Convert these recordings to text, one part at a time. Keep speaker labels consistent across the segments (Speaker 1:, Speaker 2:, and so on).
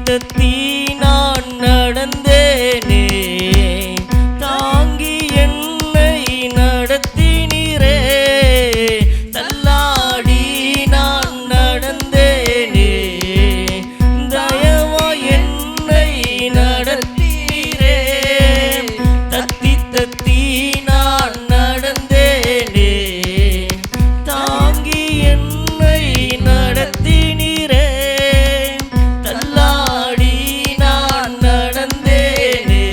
Speaker 1: தத்தி நான் நடந்தேனே, தாங்கி என்னை நடத்தினீரே. தள்ளாடி நான் நடந்தேனே, தயவா என்னை நடத்தினீரே. தத்தி தத்தி நான் நடந்தேனே, தாங்கி என்னை நடத்தினீரே. தள்ளாடி நான் நடந்தேனே,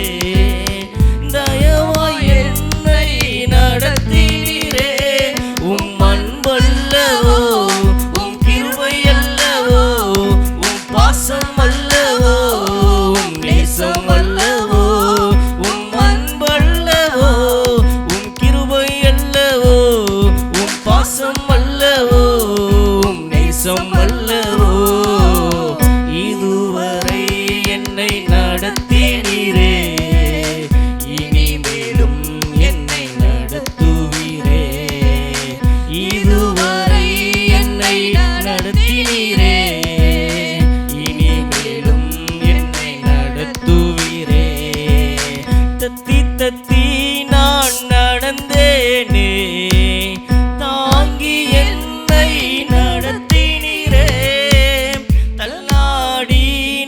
Speaker 1: தயவா என்னை நடத்தினீரே. உம் அன்பல்லவோ, உம் கிருபை அல்லவோ, உம் பாசம் அல்லவோ, உம் நேசம் அல்லவோ. உம் அன்பல்லவோ, உம் கிருபை அல்லவோ, உம் பாசம் அல்லவோ, உம் நேசம் அல்லவோ. இதுவரை என்னை நடத்தினீரே, இனிமேலும் என்னை நடத்துவீரே. இதுவரை என்னை நடத்தினீரே, இனிமேலும் என்னை நடத்துவீரே. தத்தி தத்தி நான் நடந்தேனே, தாங்கி என்னை நடத்தினீரே. தள்ளாடி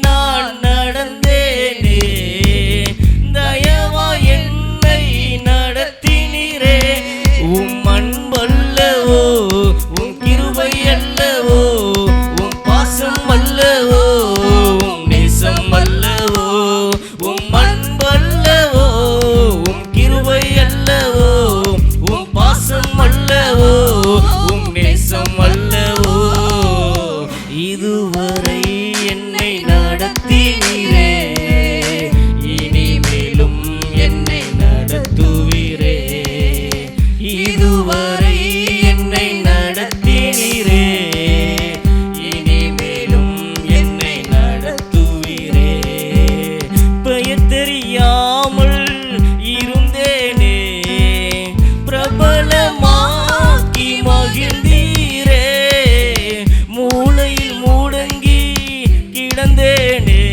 Speaker 1: நான் நடந்தேனே, தயவா என்னை நடத்தினீரே. உம் அன்பல்லவோ, உம் கிருபை அல்லவோ, உம் பாசம் அல்லவோ, உம் நேசம் அல்லவோ. உம் அன்பல்லவோ, உம் கிருபை அல்லவோ, உம் பாசம் அல்லவோ, உம் நேசம் அல்லவோ. இதுவரை என்னை நடத்தினீரே, இனிமேலும் என்னை நடத்துவீரே. இதுவரை என்னை நடத்தினீரே, இனிமேலும் என்னை நடத்துவீரே. பெயர் தெரியாமல் இருந்தேனே, பிரபலமாக்கி மகிழ்ந்தீரே. மூளையில் முடங்கி கிடந்தேனே,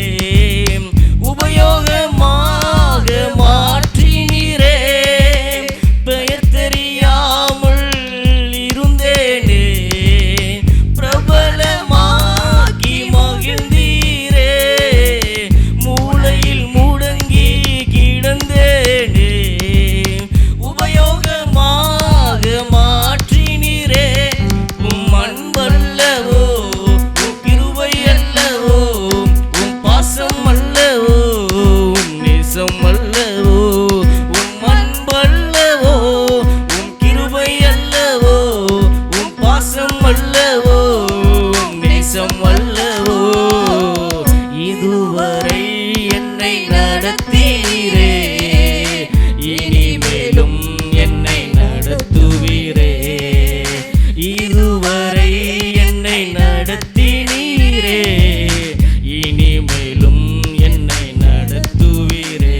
Speaker 1: உபயோகமாக மாற்றினீரே. பெயர் தெரியாமல் இருந்தேனே, பிரபலமாக்கி மகிழ்ந்தீரே. மூளையில் முடங்கி கிடந்தேனே, உபயோகமாக மாற்றினீரே. உம் அன்பல்லவோ, உம் கிருபை அல்லவோ, உம் பாசம் அல்லவோ, உம் நேசம் அல்லவோ. உம் அன்பல்லவோ, உம் கிருபை அல்லவோ, உம் பாசம் அல்லவோ, உம் நேசம் அல்லவோ. இதுவரை என்னை நடத்தினீரே, இனிமேலும் என்னை நடத்துவீரே. இதுவரை என்னை நடத்தினீரே, இனிமேலும் என்னை நடத்துவீரே.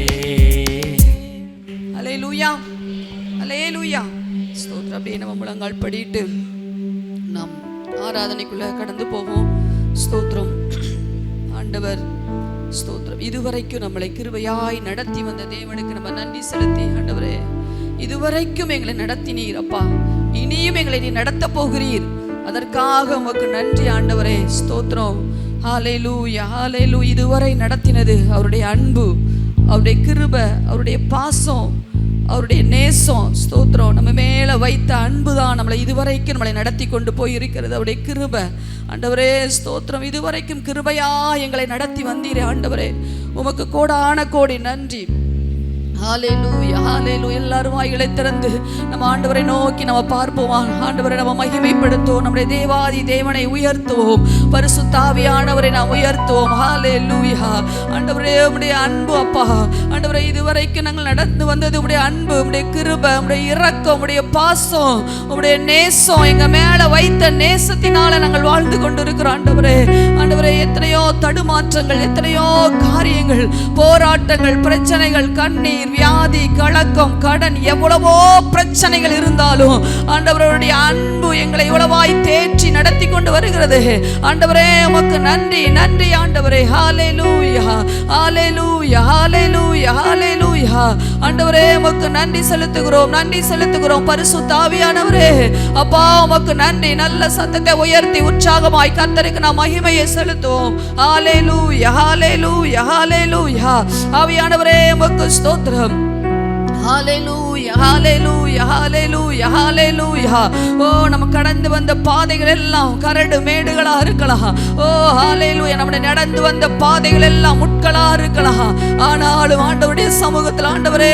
Speaker 2: அல்லேலூயா, அல்லேலூயா. ஸ்தோத்திரம். அப்படியே நம்ம முழங்கால் படிட்டு நாம் ஆராதனைக்குள்ள கடந்து போவோம். ஸ்தோத்திரம். ஆண்டவர் ஸ்தோத்திரம். இதுவரைக்கும் நம்மளை கிருபையாய் நடத்தி வந்த தேவனுக்கு நம்ம நன்றி செலுத்தி, ஆண்டவரே இதுவரைக்கும் எங்களை நடத்தினீர் அப்பா, இனியும் எங்களை நீ நடத்த போகிறீர், அதற்காக உமக்கு நன்றி ஆண்டவரே. ஸ்தோத்திரம். ஹல்லேலூயா, ஹல்லேலூயா. இதுவரை நடத்தினது அவருடைய அன்பு, அவருடைய கிருபை, அவருடைய பாசம், அவருடைய நேசம். ஸ்தோத்திரம். நம்ம மேல வைத்த அன்பு தான் நம்மளை இதுவரைக்கும் நம்மளை நடத்தி கொண்டு போய் இருக்கிறது. அவருடைய கிருபை ஆண்டவரே. ஸ்தோத்திரம். இதுவரைக்கும் கிருபையா எங்களை நடத்தி வந்தீரே ஆண்டவரே, உமக்கு கோடான கோடி நன்றி. ஹல்லேலூயா, ஹல்லேலூயா. எல்லாரும் வாய்களை திறந்து நம்ம ஆண்டவரை நோக்கி நம்ம பார்ப்போம். ஆண்டவரை நம்ம மகிமைப்படுத்துவோம், நம்முடைய தேவாதி தேவனை உயர்த்துவோம், பரிசுத்த ஆவியானவரை நாம் உயர்த்துவோம். ஹல்லேலூயா. ஆண்டவரே உம்முடைய அன்பு அப்பா, ஆண்டவரே இதுவரைக்கும் நாங்கள் நடந்து வந்தது உம்முடைய அன்பு, உம்முடைய கிருபை, உம்முடைய இரக்கம், உம்முடைய பாசம், உம்முடைய நேசம், எங்க மேல வைத்த நேசத்தினால நாங்கள் வாழ்ந்து கொண்டிருக்கிறோம் ஆண்டவரே. ஆண்டவரே எத்தனையோ தடுமாற்றங்கள், எத்தனையோ காரியங்கள், போராட்டங்கள், பிரச்சனைகள், கண்ணீர், வியாதி, கலக்கம், கடன், எவ்வளவோ பிரச்சனைகள் இருந்தாலும் ஆண்டவருடைய அன்பு எங்களை இவ்வளவாய் தேற்றி நடத்தி கொண்டு வருகிறது. ஆண்டவரே உமக்கு நன்றி, நன்றி ஆண்டவரே. ஹல்லேலூயா, ஹல்லேலூயா, ஹல்லேலூயா, ஹல்லேலூயா. ஆண்டவரே உமக்கு நன்றி செலுத்துகிறோம், நன்றி செலுத்துகிறோம். பரிசுத்த ஆவியானவரே அப்பா உமக்கு நன்றி. நல்ல சத்தத்தை உயர்த்தி உற்சாகமாய் கர்த்தருக்கு நாம் மகிமையை செலுத்துவோம். ஹல்லேலூயா, ஹல்லேலூயா, ஹல்லேலூயா. ஆவியானவரே உமக்கு ஸ்தோத்திரம். ஹல்லேலூயா, ஹல்லேலூயா, ஹல்லேலூயா, ஹல்லேலூயா. ஓ நம்ம கடந்து வந்த பாதைகள் எல்லாம் கரடு மேடுகளா இருக்கலாம். ஓ ஹல்லேலூயா, நம்ம நடந்து வந்த பாதைகள் எல்லாம் முட்களா இருக்கலாம். ஆனாலும் ஆண்டவருடைய சமூகத்தில் ஆண்டவரே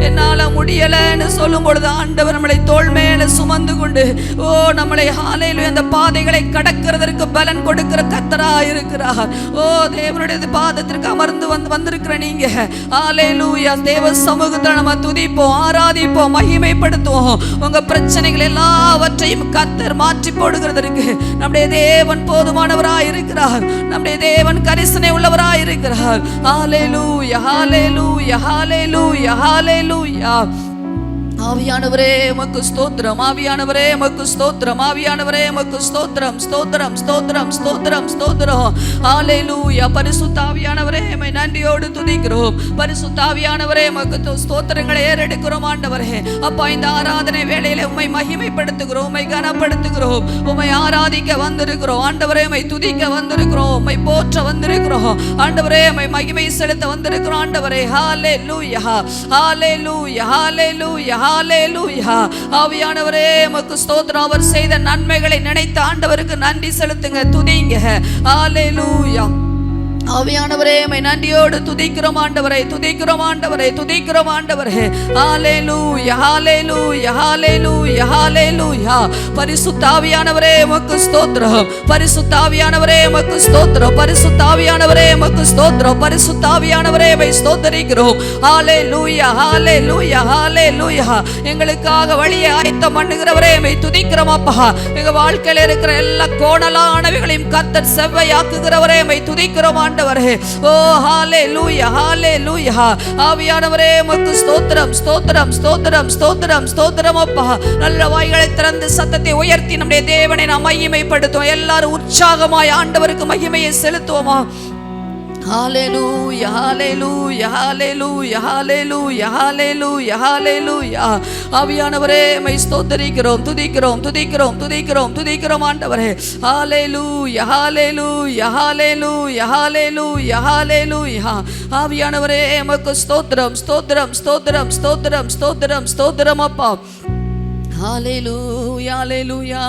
Speaker 2: என்னால முடியலன்னு சொல்லும் பொழுது ஆண்டவர் நம்மளை தோள் மேல சுமந்து கொண்டு ஓ நம்மளை ஹல்லேலூயா அந்த பாதைகளை கடக்கிறதற்கு பலன் கொடுக்கிற கர்த்தரா இருக்கிறார். ஓ தேவனுடைய பாதத்திற்கு அமர்ந்து வந்திருக்கிற நீங்க ஹல்லேலூயா தேவ சமூகத்தில் நம்ம துதிப்போம், ஆராதிப்போம், மகிமைப்படுத்துவோம். உங்க பிரச்சனைகள் எல்லாவற்றையும் கர்த்தர் மாற்றி போடுகிறதற்கு நம்முடைய தேவன் போதுமானவராய் இருக்கிறார். நம்முடைய தேவன் கரிசனை உள்ளவராய் இருக்கிறார். ஹல்லேலூயா, ஹல்லேலூயா, ஹல்லேலூயா, ஹல்லேலூயா. ஆவியானவரே உமக்கு ஸ்தோத்திரம், ஆவியானவரே உமக்கு ஸ்தோத்திரம், ஆவியானவரே உமக்கு ஸ்தோத்திரம், ஸ்தோத்திரம், ஸ்தோத்திரம், ஸ்தோத்திரம், ஸ்தோத்திரம். ஹல்லேலூயா. பரிசுத்த ஆவியானவரே உம்மை நன்றியோடு துதிக்கிறோம். பரிசுத்த ஆவியானவரே உமக்கு ஸ்தோத்திரங்களை ஏறெடுக்கிறோம் ஆண்டவரே. அப்பா இந்த ஆராதனை வேளையிலே உம்மை மகிமைப்படுத்துகிறோம், உம்மை கனப்படுத்துகிறோம், உம்மை ஆராதிக்க வந்திருக்கிறோம் ஆண்டவரே. உம்மை துதிக்க வந்திருக்கிறோம், உம்மை போற்ற வந்திருக்கிறோம் ஆண்டவரே. உம்மை மகிமை செலுத்த வந்திருக்கிறோம் ஆண்டவரே. ஹல்லேலூயா, ஹல்லேலூயா, ஹல்லேலூயா, ஹல்லேலூயா. ஆவியானவரே உமக்கு ஸ்தோத்திரம். அவர் செய்த நன்மைகளை நினைத்து ஆண்டவருக்கு நன்றி செலுத்துங்க, துதிங்க. ஹல்லேலூயா. ஆவியானவரே உம்மை நன்றியோடு துதிக்கிறோம் ஆண்டவரே, துதிக்கிறோம் ஆண்டவரே, துதிக்கிறோம் ஆண்டவரே. ஹல்லேலூயா, ஹல்லேலூயா, ஹல்லேலூயா, ஹல்லேலூயா. பரிசுத்த ஆவியானவரே உமக்கு ஸ்தோத்திரம், பரிசுத்த ஆவியானவரே உமக்கு ஸ்தோத்திரம், பரிசுத்த ஆவியானவரே உமக்கு ஸ்தோத்திரம், பரிசுத்த ஆவியானவரே உம்மை ஸ்தோத்திரிக்கிறோம். ஹல்லேலூயா, ஹல்லேலூயா, ஹல்லேலூயா. எங்களுக்காக வழியை ஆயத்தம் பண்ணுகிறவரே உம்மை துதிக்கிறோம் அப்பா. எங்க வாழ்க்கையில இருக்கிற எல்லா கோணலானவைகளையும் கர்த்தர் செவ்வையாக்குகிறவரே உம்மை துதிக்கிறோம் ஆண்டவரே. ஓ ஹல்லேலூயா, ஹல்லேலூயா. ஆவியானவரே உமக்கு ஸ்தோத்திரம், ஸ்தோத்திரம், ஸ்தோத்திரம், ஸ்தோத்திரம், ஸ்தோத்திரம் அப்பா. நல்ல வாய்களை திறந்து சத்தத்தை உயர்த்தி நம்முடைய தேவனை நாம் மகிமைப்படுத்துவோம். எல்லாரும் உற்சாகமாய் ஆண்டவருக்கு மகிமையை செலுத்துவோமா? ஹல்லேலூயா, ஹல்லேலூயா, ஹல்லேலூயா, ஹல்லேலூயா, ஹல்லேலூயா, ஹல்லேலூயா. ஆவியானவரே உம்மை ஸ்தோத்திரிக்கிறோம், துதிக்கிறோம், துதிக்கிறோம், துதிக்கிறோம், துதிக்கிறோம் ஆண்டவரே. ஹல்லேலூயா, ஹல்லேலூயா, ஹல்லேலூயா, ஹல்லேலூயா, ஹல்லேலூயா. ஆவியானவரே உமக்கு ஸ்தோத்திரம், ஸ்தோத்திரம், ஸ்தோத்திரம், ஸ்தோத்திரம், ஸ்தோத்திரம், ஸ்தோத்திரம் அப்பா. ஹல்லேலூயா, ஹல்லேலூயா.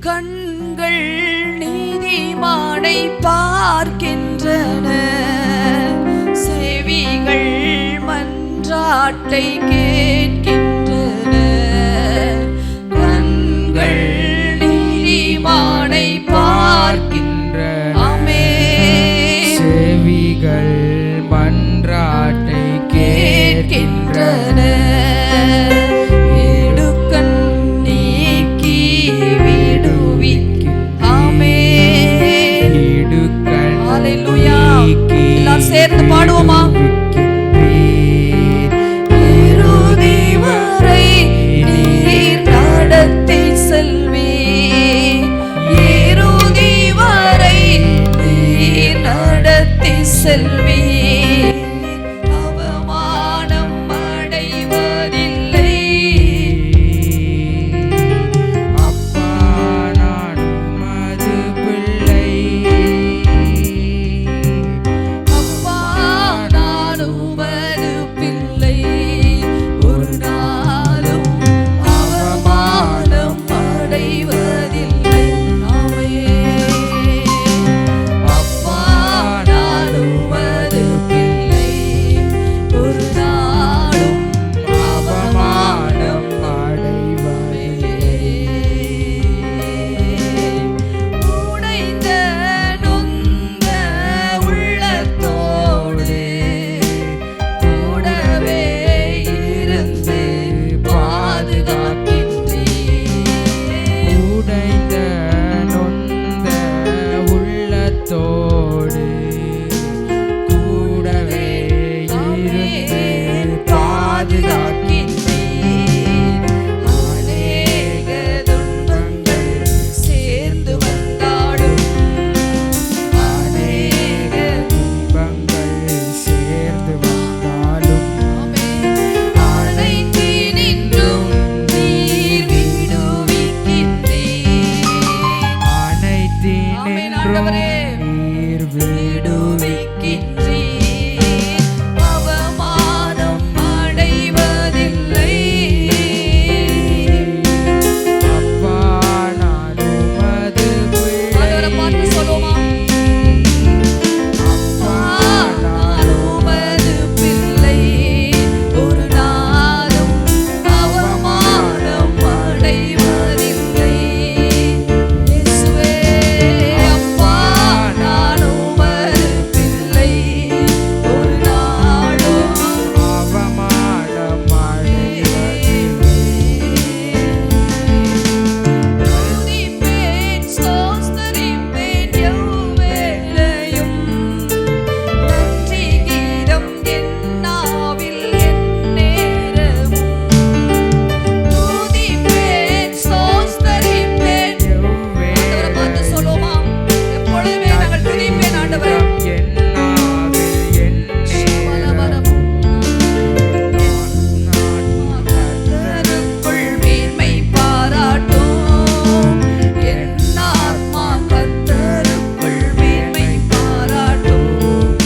Speaker 2: கண்கள் நீதிமானை பார்க்கின்றன, செவிகள் மன்றாட்டை கேட்கின்றன. கண்கள் நீதிமானை பார்க்கின்றன, ஆமென்.
Speaker 3: செவிகள் மன்றாட்டை கேட்கின்றன.
Speaker 2: சேர்ந்து பாடுவோமா? இறுதி வரை நீர் நடத்தி செல்வீர், இறுதி வரை நீர் நடத்தி செல்வீர். அவமானம் அடைவதில்லை
Speaker 3: அப்பா நான் உமது பிள்ளை.
Speaker 2: ஆண்டவரே. கர்த்தருக்குள் மேன்மை பாராட்டும். என் ஆத்மா கர்த்தருக்குள் மேன்மை பாராட்டும்.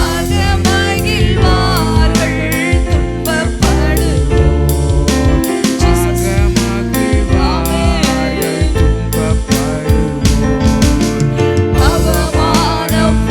Speaker 2: அகமகிழ்வார்கள் துன்பப்படுவோர். அவமானம்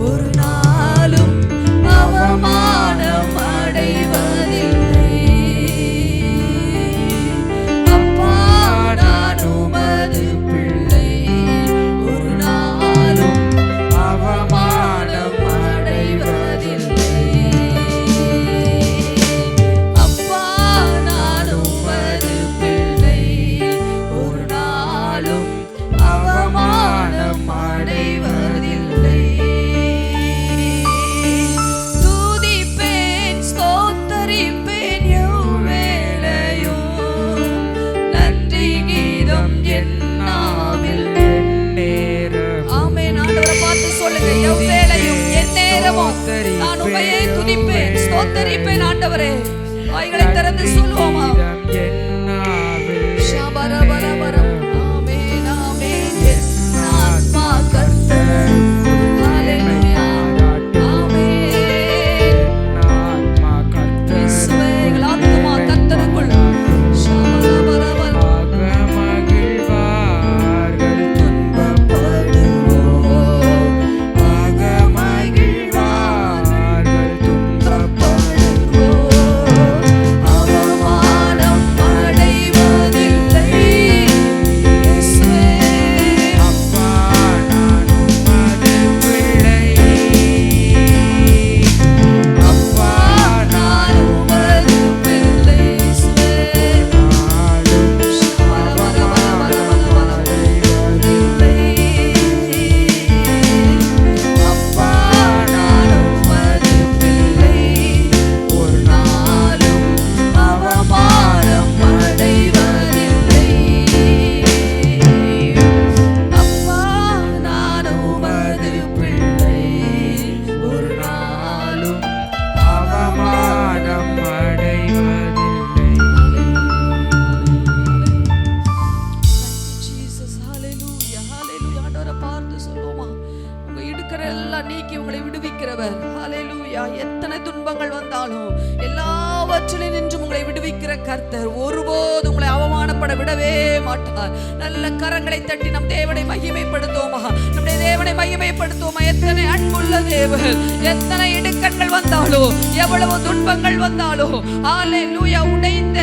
Speaker 2: ஒரு நாளும் அவமானம் அடைவதில்லை. அப்பா நான் உமது பிள்ளை, ஒரு நாளும் அவமானம் அடைவதில்லை. அப்பா நான் உமது பிள்ளை, ஒரு நாளும் அவமானம் அடைவதில்லை. துதிப்பேன் ஸ்தோத்தரிப்பேன் எவ்வேளையும், நன்றி கீதம் என் நாவில்
Speaker 3: நேரம்
Speaker 2: ஆமென். ஆண்டவரை பார்த்து சொல்லுங்க, எவ்வேளையும் என் நேரமும் நான் உம்மையே துதிப்பேன் ஸ்தோத்தரிப்பேன். ஆண்டவரே வாய்களை திறந்து சொல்லுவோமா? ஷபரபரபரம். ஆமென் ஆமென். என் ஆத்மா கர்த்தருக்குள். ஹல்லேலூயா. ஆமென். இயேசுவே, எங்கள் ஆத்துமா கர்த்தருக்குள். ஷபரபரபரம். அவமானம் அடைவதில்லை. இயேசுவே, அப்பா நான் உமது பிள்ளை. இயேசுவே, அப்பா நான் உமது பிள்ளை, ஒரு நாளும் அவமானம் அடைவதில்லை. அப்பா நான் உமது பிள்ளை, ஒரு நாளும்
Speaker 3: அவமானம் அடைவதில்லை.
Speaker 2: ஜீசஸ். ஹல்லேலூயா ஹல்லேலூயா. ஆண்டவரை பார்த்து சொல்லுவோமா? உங்க இடுக்கற எல்லாம் நீக்கி உங்களை விடுவிக்கிறவர். ஹல்லேலூயா. எத்தனை துன்பங்கள் வந்தாலும் எல்லாவற்றிலும் நின்று உங்களை விடுவிக்கிற கர்த்தர் ஒருபோதும் உங்களை அவமானப்பட விடவே மாட்டார். நல்ல கரங்களை தட்டி நம் தேவனை மகிமைப்படுத்துவோமா? நம்முடைய தேவனை மகிமைப்படுத்துவோமா? எத்தனை அன்புள்ள தேவன், எத்தனை இடுக்கண்கள் வந்தாலும், எவ்வளவு துன்பங்கள் வந்தாலும், ஹல்லேலூயா, உடைந்த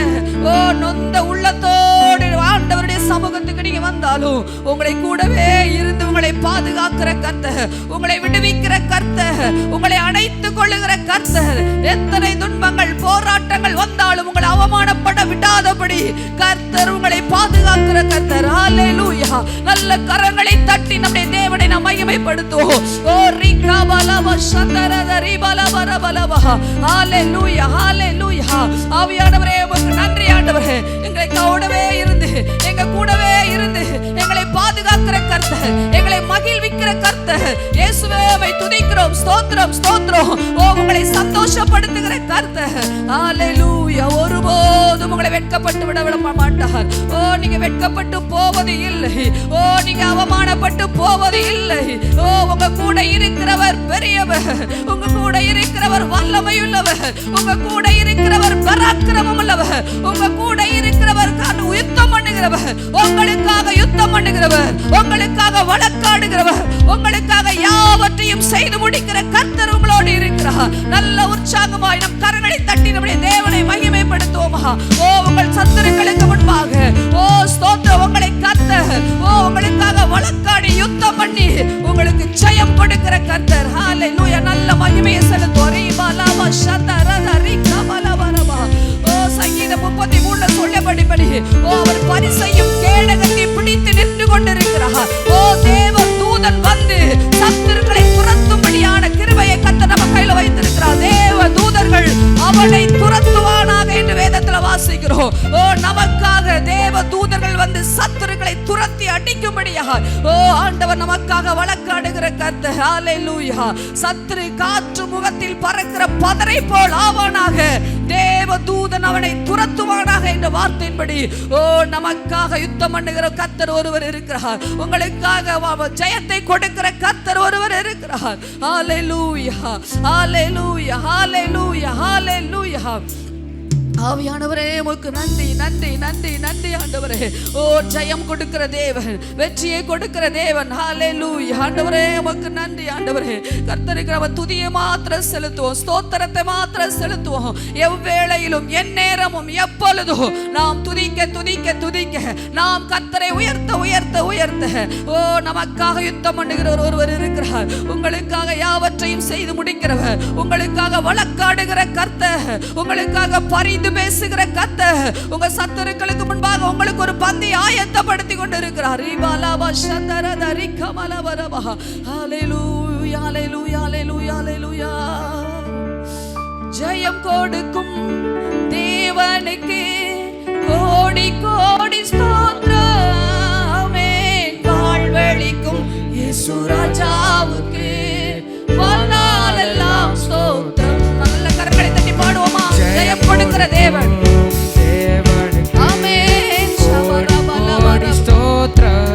Speaker 2: நொந்த உள்ளத்தோடு ஆண்டவருடைய சமூகத்துக்கு நீங்க வந்தாலும் உங்களை கூடவே இருந்து உங்களை பாதுகாக்கிற கர்த்தர், உங்களை விடுவிக்கிற கர்த்தர், உங்களை அணைத்துக் கொள்ளுகிற கர்த்தர். எத்தனை துன்பங்கள் போராட்டங்கள் வந்தாலும் உங்களை அவமானப்பட விடாதபடி கர்த்தர் உங்களை பாதுகாக்கிற கர்த்தர். ஹல்லேலூயா. நல்ல கரங்களை தட்டி நம்முடைய தேவனை நாம் மகிமைப்படுத்துவோம். ஓ ரிகபலவ சந்தரத ரிபலவரபலவ. ஹல்லேலூயா ஹல்லேலூயா. ஆவியானவரே உமக்கு நன்றி ஆண்டவரே. எங்களை கூடவே இருந்து எங்களை பாதுகாக்கிற கர்த்தர், எங்களை மகிழ்விக்கிற கர்த்தர். இயேசுவே உம்மை துதிக்கிறோம். ஸ்தோத்திரம் ஸ்தோத்திரம். ஓ உங்களை சந்தோஷப்படுத்துகிற கர்த்தர். ஹல்லேலூயா. ஒருபோதும் உங்களை வெட்கப்பட்டு விட மாட்டார். ஓ நீங்க வெட்கப்பட்டு போவது இல்லை. ஓ நீங்க அவமானப்பட்டு போவது இல்லை. ஓ உங்க கூட இருக்கிறவர் பெரியவர், உங்க கூட இருக்கிறவர் வல்லமையுள்ளவர், உங்க கூட இருக்கிறவர் பராக்கிரமம் உள்ளவர், உங்க கூட இருக்கிறவர் யுத்தம் பண்ணுகிறவர், உங்களுக்காக யுத்தம் பண்ணுகிறவர், உங்களுக்காக வழக்காடுகிறவர், உங்களுக்காக யாவற்றையும் செய்து முடிக்கிற கர்த்தர் உங்களோடு இருக்கிறார். நல்ல உற்சாகமாய் நம் கரங்களை தட்டி நம்முடைய தேவனை மகிமைப்படுத்துவோமா? ஓ உங்கள் சத்துருக்களுக்கு முன்பாக ஓ ஸ்தோத்திரம், உங்களை கர்த்தர் ஓ உங்களுக்காக வழக்காடி யுத்தம் பண்ணி உங்களுக்கு ஜெயம் கொடுக்கிற கர்த்தர். ஹல்லேலூயா. நல்ல மகிமையை செலுத்துவோம். ரிபலவ சந்தரத ரிகபலவரப. ஓ சங்கீதம் 33 சொல்லபடிபடி ஓ அவர் பரிசையும் கேடகத்தையும் பிடித்து நின்று கொண்டிருக்கிறார். ஓ தேவ தூதன் வந்து சத்துருக்களை துரத்தும்படியான கிருபையை கர்த்தர் நம்ம கையில வைத்திருக்கிறார். தேவ தூதர்கள் அவனை துரத்துவானாக என்று வேதத்துல வாசிக்கிறோம். ஓ நமக்காக தேவ தூதர்கள் வந்து சத்துருக்களை துரத்தி அடிக்கும்படியாக ஓ ஆண்டவர் நமக்காக வழக்காடுகிற கர்த்தர். ஹல்லேலூயா. சத்துரு காற்று முகத்தில் பறக்கிற பதரை போல் ஆவானாக, தேவ தூதன் அவனை துரத்துவானாக என்ற வார்த்தையின்படி ஓ நமக்காக யுத்தம் பண்ணுகிற கர்த்தர் ஒருவர் இருக்கிறார். உங்களுக்காக ஜெயத்தை கொடுக்கிற கர்த்தர் ஒருவர் இருக்கிறார். ஹல்லேலூயா ஹல்லேலூயா ஹல்லேலூயா ஹல்லேலூயா. ஆவியானவரே உமக்கு நன்றி நன்றி நன்றி நன்றி ஆண்டவரே. ஓ ஜெயம் கொடுக்கிற தேவன், வெற்றியை கொடுக்கிற தேவன். ஹல்லேலூயா ஆண்டவரே உமக்கு நன்றி ஆண்டவரே. கர்த்தருக்கு நம்ம துதியை மாத்திரம் செலுத்துவோம், ஸ்தோத்திரத்தை மாத்திரம் செலுத்துவோம். எவ்வேளையிலும் எந்நேரமும் எப்பொழுதும் நாம் துதிக்க துதிக்க துதிக்க நாம் கர்த்தரை உயர்த்த உயர்த்த உயர்த்த. ஓ நமக்காக யுத்தம் பண்ணுகிறவர் ஒருவர் இருக்கிறார். உங்களுக்காக யாவற்றையும் செய்து முடிக்கிறவர், உங்களுக்காக வழக்காடுகிற கர்த்தர், உங்களுக்காக பரிந்து பேசுகிற கர்த்தர், உங்க சத்துருக்களுக்கு முன்பாக உங்களுக்கு ஒரு பந்தி ஆயத்தப்படுத்தி கொண்டு இருக்கிறார். ஹல்லேலூயா ஹல்லேலூயா ஹல்லேலூயா ஹல்லேலூயா. ஜெயம் கொடுக்கும் தேவனுக்கு கோடி கோடி ஸ்தோத்திரம். வாழ்வளிக்கும் இயேசு ராஜாவுக்கு வாழ்நாளெல்லாம் ஸ்தோத்திரம். நல்ல கரங்களை தட்டி பாடுவோமா? ஜெயம் கொடுக்கிற தேவன், ஆமென்.
Speaker 3: கோடி ஸ்தோத்திரம்.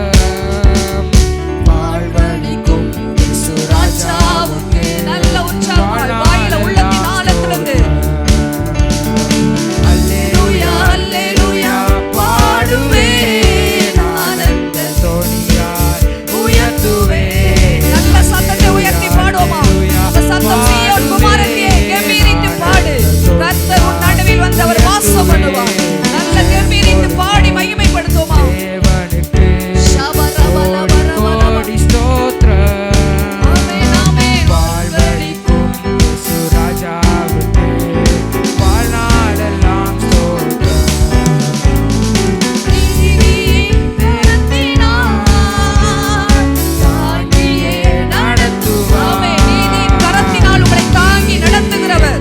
Speaker 3: வாழ்வளிக்கும் இயேசு ராஜாவுக்கு
Speaker 2: நல்ல உற்சாகம் வாயில உள்ளத்தின் ஆழத்திலிருந்து
Speaker 3: அல்லேலூயா அல்லேலூயா பாடுவேன், ஆனந்த தோணியாய் உயர்த்துவேன்.
Speaker 2: நல்ல சத்தத்தை உயர்த்தி பாடுவோமா? அந்த சத்தம் சீயோன் குமாரத்தியே கெம்பீரித்து பாடு. கர்த்தர் உன் நடுவில் வந்தவர் வாசம் பண்ணுவார். நல்ல கெம்பீரித்து பாடி மகிமைப்படுத்துவோமா?
Speaker 3: கோடி ஸ்தோத்திரம்.
Speaker 2: ஆமென் ஆமென்.
Speaker 3: வாழ்வளிக்கும் இயேசு ராஜாவுக்கு வாழ்நாளெல்லாம் ஸ்தோத்திரம்.
Speaker 2: நீதியின் கரத்தினால் தாங்கியே நடத்துவார். ஆமென். நீதியின் கரத்தினால் உங்களை தாங்கி நடத்துகிறவர்.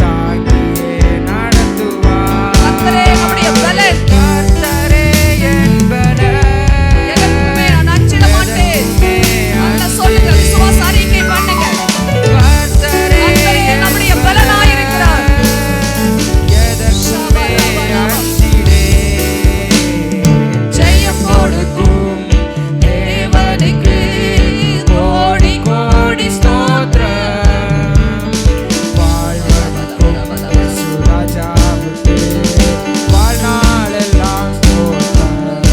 Speaker 3: தாங்கியே நடத்துவார்.
Speaker 2: கர்த்தரே நம்முடைய பலன்.
Speaker 3: கர்த்தரே என் பலன்.
Speaker 2: எதற்குமே நான் அஞ்சிட மாட்டேன். நல்ல சொல்லுங்க, விசுவாச அறிக்கை பண்ணுங்க.
Speaker 3: கர்த்தரே
Speaker 2: கர்த்தரே நம்முடைய பலனாய் இருக்கிறார்.
Speaker 3: எதற்குமே அஞ்சிடேன்.
Speaker 2: ஜெயம் கொடுக்கும் தேவனுக்கு கோடி கோடி
Speaker 3: ஸ்தோத்திரம். வாழ்வளிக்கும் இயேசு ராஜாவுக்கு வாழ்நாளெல்லாம் ஸ்தோத்திரம்.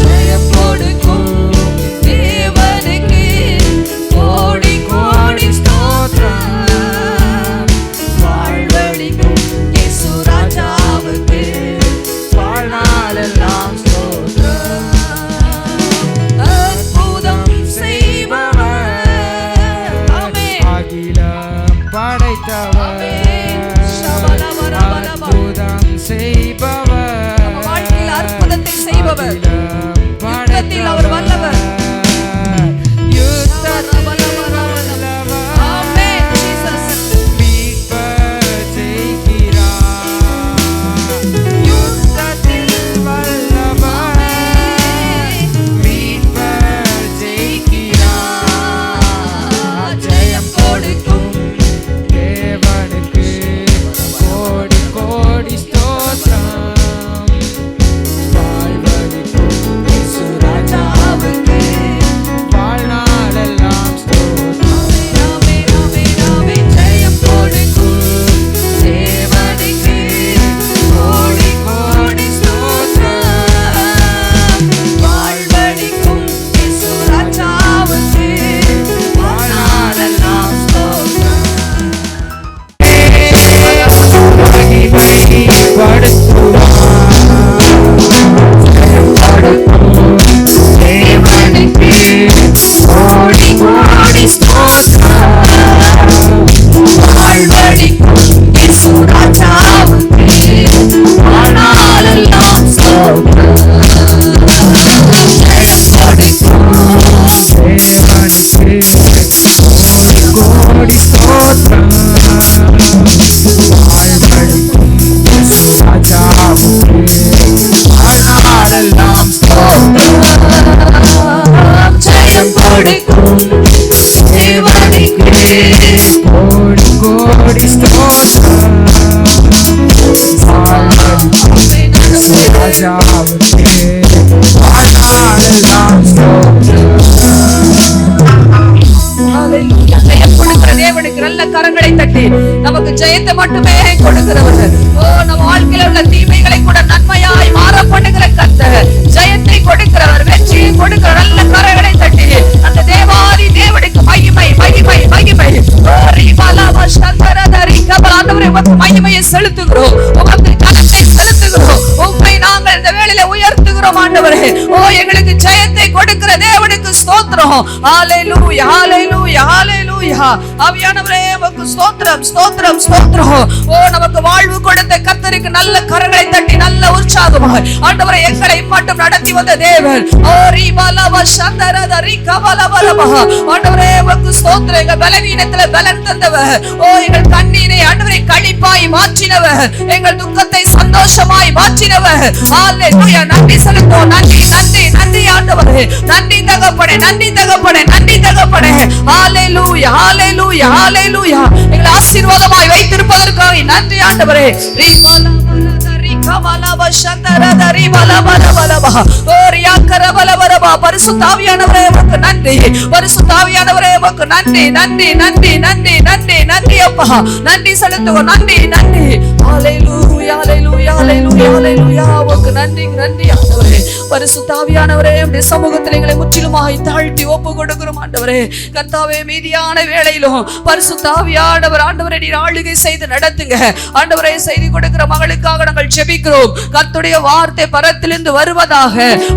Speaker 2: ஜெயம் கொடுக்கும் தேவனுக்கு கோடி கோடி ஸ்தோத்திரம். வாழ்வளிக்கும் இயேசு ராஜாவுக்கு
Speaker 3: வாழ்நாளெல்லாம் ஸ்தோத்திரம்.
Speaker 2: அற்புதம் செய்பவர். ஆமென்.
Speaker 3: அகிலம் படைத்தவர்.
Speaker 2: ஆமென். ஷபலபரபலப.
Speaker 3: அற்புதம் செய்பவர்.
Speaker 2: நம்ம வாழ்க்கையில் அற்புதத்தை செய்பவர்.
Speaker 3: அகிலம்
Speaker 2: யுத்தத்தில் அவர் வல்லவர்.
Speaker 3: யுத்தத்தில் வல்லவர்.
Speaker 2: ஆமென். ஜீசஸ்.
Speaker 3: மீட்பர் ஜெயிக்கிறார். யுத்தத்தில் வல்லவர். மீட்பர் ஜெயிக்கிறார்.
Speaker 2: ஜெயம் கொடுக்கும்
Speaker 3: தேவனுக்கு கோடி கோடி ஸ்தோத்திரம். வாழ்வளிக்கும் இயேசு ராஜாவுக்கு வாழ்நாளெல்லாம் ஸ்தோத்திரம்.
Speaker 2: ஆமென் ஆமென் ஆமென். ஜெயம் கொடுக்கும் தேவனுக்கு கோடி கோடி ஸ்தோத்திரம். வாழ்வளிக்கும் இயேசு ராஜாவுக்கு வாழ்நாளெல்லாம் ஸ்தோத்திரம். கோடி கோடி ஸ்தோத்திரம். வாழ்வளிக்கும் இயேசு ராஜாவுக்கு வாழ்நாளெல்லாம் ஸ்தோத்திரம். ஜெயம் கொடுக்கும்
Speaker 3: கோடி ஸ்தோத்திரம். வாழ்வளிக்கும் இயேசு ராஜாவுக்கு வாழ்நாளெல்லாம்
Speaker 2: ஸ்தோத்திரம். ஜெயம் கொடுக்கும் தேவனுக்கு
Speaker 3: கோடி கோடி ஸ்தோத்திரம். வாழ்வளிக்கும் இயேசு ராஜாவுக்கு வாழ்நாளெல்லாம் ஸ்தோத்திரம்.
Speaker 2: ஹல்லேலூயா. ஜெயம் கொடுக்கிற தேவனுக்கு நல்ல கரங்களை தட்டி ஜெயத்தை மட்டுமே கொடுக்கிறவர். ஓ, நம்ம வாழ்க்கையில உள்ள தீமைகளை கூட நன்மையாய் மாற பண்ணுகிற கர்த்தர், ஜெயத்தை கொடுக்கிறவர், வெற்றியை கொடுக்கிற நல்ல கரங்களை தட்டி அந்த தேவாதி தேவனுக்கு மகிமை மகிமை மகிமை. மகிமையை செலுத்துகிறோம், உமக்கு கனத்தை செலுத்துகிறோம், உம்மை நாங்கள் இந்த வேளையில உயர்த்துகிறோம் ஆண்டவரே. ஓ, எங்களுக்கு ஜெயத்தை கொடுக்கிற தேவனுக்கு ஸ்தோத்திரம். ஹalleluya ஹalleluya ஹalleluya. ஆவியானவரே உமக்கு ஸ்தோத்திரம் ஸ்தோத்திரம் ஸ்தோத்திரம். ஓ, நமக்கு வாழ்வு கொடுத்த கர்த்தருக்கு நல்ல கரங்களை தட்டி நல்ல உற்சாகமாய் ஆண்டவரே எங்களை மட்டும் நடத்தி வந்த தேவன். ஓ, ரிபலவ சந்தரத ரிகவலவலவ. ஆண்டவரே உமக்கு ஸ்தோத்திரம். எங்கள் பலவீனத்திலே பலன் தந்தவர். ஓ, எங்கள் கண்ணீரை ஆண்டவரே களிப்பாய் மாற்றினவர், எங்கள் துக்கத்தை சந்தோஷமாய் மாற்றினவர். ஹalleluya. நன்றி செலுத்துவோம். நன்றி நன்றி நன்றி ஆண்டவரே. நன்றி தகப்பனே, நன்றி தகப்பனே, நன்றி தகப்பனே. ஹalleluya ஹalleluya ஹalleluya. எங்களை ஆசீர்வாதமாய் வைத்திருப்பதற்காக நன்றி ஆண்டவரே. பரிசுத்த ஆவியானவரே உமக்கு நன்றி, பரிசுத்த ஆவியானவரே உமக்கு நன்றி நன்றி நன்றி நன்றி நன்றி நன்றி அப்பா. நன்றி செலுத்துவோம். நன்றி நன்றி. ஹalleluya ஹalleluya ஹalleluya ஹalleluya. உமக்கு நன்றி நன்றி ஆண்டவரே. பரிசுத்த ஆவியானவரே உம்முடைய சமூகத்தில் எங்களை முற்றிலுமாய் தாழ்த்தி ஒப்பு கொடுக்கிறோம் ஆண்டவரே. கர்த்தாவே, மீதியான வேளையிலும் பரிசுத்த ஆவியானவர் ஆண்டவரே நீர் ஆளுகை செய்து நடத்துங்க ஆண்டவரே. செய்தி கொடுக்கிற மகளுக்காக நாங்கள் ஜெபிக்கிறோம். கர்த்தருடைய வார்த்தை பரத்திலிருந்து வருவதாக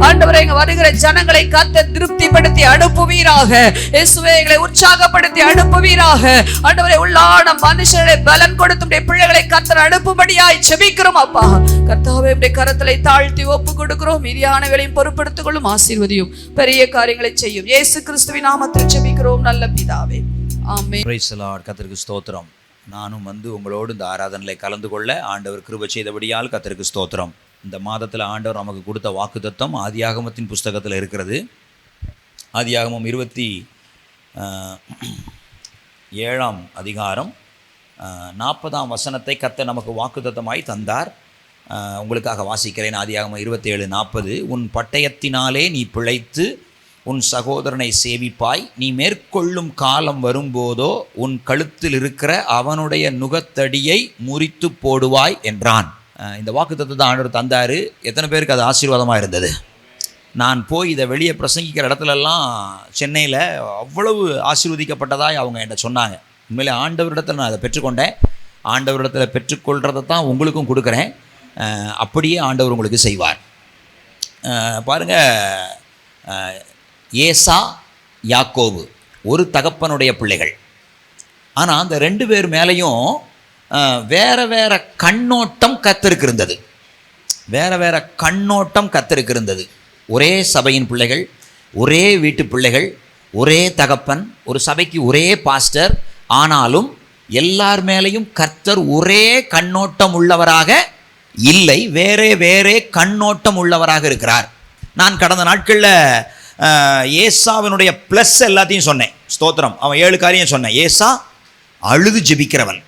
Speaker 2: ஆண்டவரே. இங்க வருகிற ஜனங்களை கர்த்தர் திருப்திப்படுத்தி அனுப்புவீராக. இயேசுவே, எங்களை உற்சாகப்படுத்தி அனுப்புவீராக ஆண்டவரே. உள்ளான மனுஷரை பலன் கொடுத்து பிள்ளைகளை கர்த்தர் அனுப்பும்படியாய் ஜெபிக்கிறோம் அப்பா. கர்த்தாவே, உம்முடைய கரத்திலே தாழ்த்தி ஒப்பு கொடுக்கிறோம். மீதியான வேளையும் பொறுப்படுத்திக் கொள்ளும், ஆசீர்வதியும், பெரிய காரியங்களை செய்யும். இயேசு கிறிஸ்துவின் நாமத்தில் ஜெபிக்கிறோம் நல்ல பிதாவே, ஆமென்.
Speaker 4: Praise the Lord. கர்த்தருக்கு ஸ்தோத்திரம். நானும் உங்களோடு இந்த ஆராதனையில் கலந்து கொள்ள ஆண்டவர் கிருபை செய்தபடியால் கர்த்தருக்கு ஸ்தோத்திரம். இந்த மாதத்தில் ஆண்டவர் நமக்கு கொடுத்த வாக்குத்தத்தம் ஆதியாகமத்தின் புஸ்தகத்தில் இருக்கிறது. ஆதியாகமம் 27ஆம் அதிகாரம் 40ஆம் வசனத்தை கர்த்தர் நமக்கு வாக்குத்தத்தமாய் தந்தார். உங்களுக்காக வாசிக்கிறேன். ஆதியாகமம் 27:40. உன் பட்டயத்தினாலே நீ பிழைத்து உன் சகோதரனை சேவிப்பாய். நீ மேற்கொள்ளும் காலம் வரும்போதோ உன் கழுத்தில் இருக்கிற அவனுடைய நுகத்தடியை முறித்து போடுவாய் என்றான். இந்த வாக்குத்தத்தத்தை ஆண்டவர் தந்தார். எத்தனை பேருக்கு அது ஆசீர்வாதமாக இருந்தது? நான் போய் இதை வெளியே பிரசங்கிக்கிற இடத்துலலாம் சென்னையில் அவ்வளவு ஆசீர்வதிக்கப்பட்டதாய் அவங்க என்கிட்ட சொன்னாங்க. உண்மையிலே ஆண்டவரிடத்தில் நான் அதை பெற்றுக்கொண்டேன். ஆண்டவரிடத்தில் பெற்றுக்கொள்கிறத தான் உங்களுக்கும் கொடுக்குறேன். அப்படியே ஆண்டவர் உங்களுக்கு செய்வார். பாருங்கள், ஏசா யாக்கோபு ஒரு தகப்பனுடைய பிள்ளைகள். ஆனால் அந்த 2 பேர் மேலேயும் வேற வேற கண்ணோட்டம் கர்த்தருக்கு இருந்தது. வேற வேற கண்ணோட்டம் கர்த்தருக்கு இருந்தது. ஒரே சபையின் பிள்ளைகள், ஒரே வீட்டு பிள்ளைகள், ஒரே தகப்பன், ஒரு சபைக்கு ஒரே பாஸ்டர். ஆனாலும் எல்லார் மேலேயும் கர்த்தர் ஒரே கண்ணோட்டம் உள்ளவராக இல்லை, வேறே வேறே கண்ணோட்டம் உள்ளவராக இருக்கிறார். நான் கடந்த நாட்களில் ஏசாவினுடைய ப்ளஸ் எல்லாத்தையும் சொன்னேன். ஸ்தோத்திரம். அவன் 7 காரியம் சொன்னேன். ஏசா அழுது ஜெபிக்கிறவன்.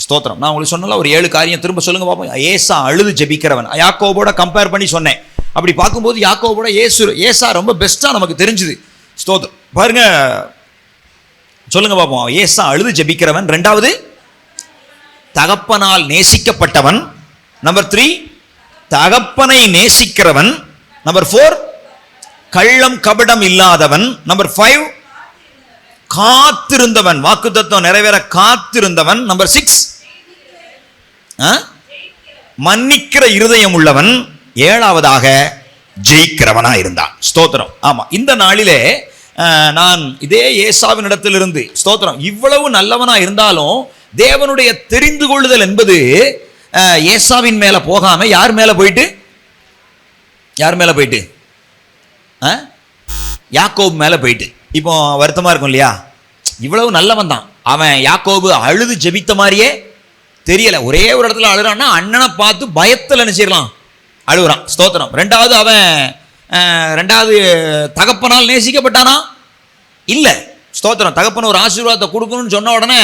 Speaker 4: ஸ்தோத்திரம். நான் உங்களுக்கு சொன்னல ஒரு 7 காரியம் திரும்ப சொல்லுங்க பார்ப்போம். ஏசா அழுது ஜெபிக்கிறவன். யாக்கோபோட கம்பேர் பண்ணி சொன்னேன். அப்படி பார்க்கும்போது யாக்கோபோட ஏசா ரொம்ப பெஸ்ட்டாக நமக்கு தெரிஞ்சுது. ஸ்தோத்திரம். பாருங்க, சொல்லுங்க பார்ப்போம். ஏசா அழுது ஜெபிக்கிறவன். 2வது தகப்பனால் நேசிக்கப்பட்டவன். நம்பர் 3 தகப்பனை நேசிக்கிறவன். நம்பர் 4 கள்ளம் கபடம் இல்லாதவன். நம்பர் 5 காத்திருந்தவன், வாக்குத்தத்தம் நிறைவேற காத்திருந்தவன். நம்பர் 6 மன்னிக்கிற இருதயம் உள்ளவன். 7வதாக ஜெயிக்கிறவனா இருந்தான். ஸ்தோத்திரம். ஆமா, இந்த நாளிலே நான் இதே ஏசாவின் இடத்திலிருந்து ஸ்தோத்திரம், இவ்வளவு நல்லவனா இருந்தாலும் தேவனுடைய தெரிந்து கொள்ளுதல் என்பது ஏசாவின் மேல போகாம யார் மேல போயிட்டு யாக்கோபு மேல போயிட்டு. இப்போ வருத்தமா இருக்கும் இல்லையா? இவ்வளவு நல்லவன் தான் அவன். யாக்கோபு அழுது ஜெபித்த மாதிரியே தெரியல. ஒரே ஒரு இடத்துல அழுறான்னா அண்ணனை பார்த்து பயத்தில் நினைச்சிடலாம் அழுகுறான். ஸ்தோத்திரம். 2வது அவன் 2வது தகப்பனால் நேசிக்கப்பட்டானா? இல்லை. ஸ்தோத்திரம். தகப்பன் ஒரு ஆசீர்வாதத்தை கொடுக்கணும்னு சொன்ன உடனே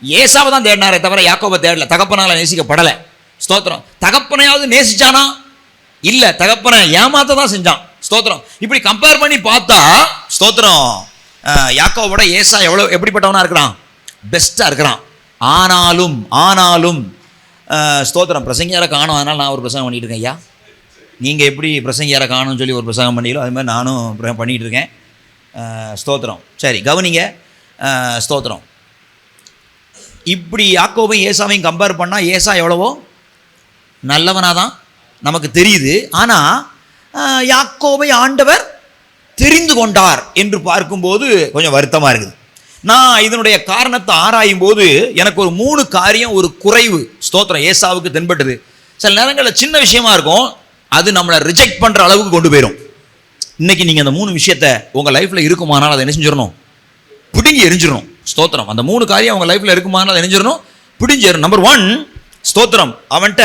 Speaker 4: ஏசாவை தான் தேடினாரே தவிர யாக்கோபை தேடல. தகப்பனால் நேசிக்கப்படலை. ஸ்தோத்திரம். தகப்பனையாவது நேசிச்சானா? இல்லை, தகப்பனை ஏமாத்த தான் செஞ்சான். ஸ்தோத்திரம். இப்படி கம்பேர் பண்ணி பார்த்தா ஸ்தோத்திரம், யாக்கோவோட ஏசா எப்படிப்பட்டவனா இருக்கிறான்? பெஸ்ட்டாக இருக்கிறான். ஆனாலும் ஆனாலும் ஸ்தோத்திரம், பிரசங்கியாரை காணும், அதனால் நான் ஒரு பிரசங்கம் பண்ணிகிட்டு இருக்கேன். ஐயா, நீங்கள் எப்படி பிரசங்கியாரை காணும்னு சொல்லி ஒரு பிரசங்கம் பண்ணீங்களோ அது மாதிரி நானும் பண்ணிகிட்டு இருக்கேன். ஸ்தோத்திரம். சரி, கவனிங்க. ஸ்தோத்திரம். இப்படி யாக்கோபையும் ஏசாவையும் கம்பேர் பண்ணால் ஏசா எவ்வளவோ நல்லவனாக தான் நமக்கு தெரியுது. ஆனால் யாக்கோபை ஆண்டவர் தெரிந்து கொண்டார் என்று பார்க்கும்போது கொஞ்சம் வருத்தமாக இருக்குது. நான் இதனுடைய காரணத்தை ஆராயும் போது எனக்கு ஒரு 3 காரியம், ஒரு குறைவு ஸ்தோத்திரம் ஏசாவுக்கு தென்பட்டது. சில நேரங்களில் சின்ன விஷயமா இருக்கும், அது நம்மளை ரிஜெக்ட் பண்ணுற அளவுக்கு கொண்டு போயிடும். இன்னைக்கு நீங்கள் அந்த 3 விஷயத்தை உங்கள் லைஃப்பில் இருக்குமானால் அதை என்ன செஞ்சிடணும்? பிடுங்கி எரிஞ்சிடணும். ஸ்தோத்திரம். அந்த 3 காரியம் உங்கள் லைஃப்பில் இருக்குமானால் அதை எரிஞ்சிடணும், பிடிஞ்சி எறிணும். நம்பர் 1, ஸ்தோத்திரம், அவன்கிட்ட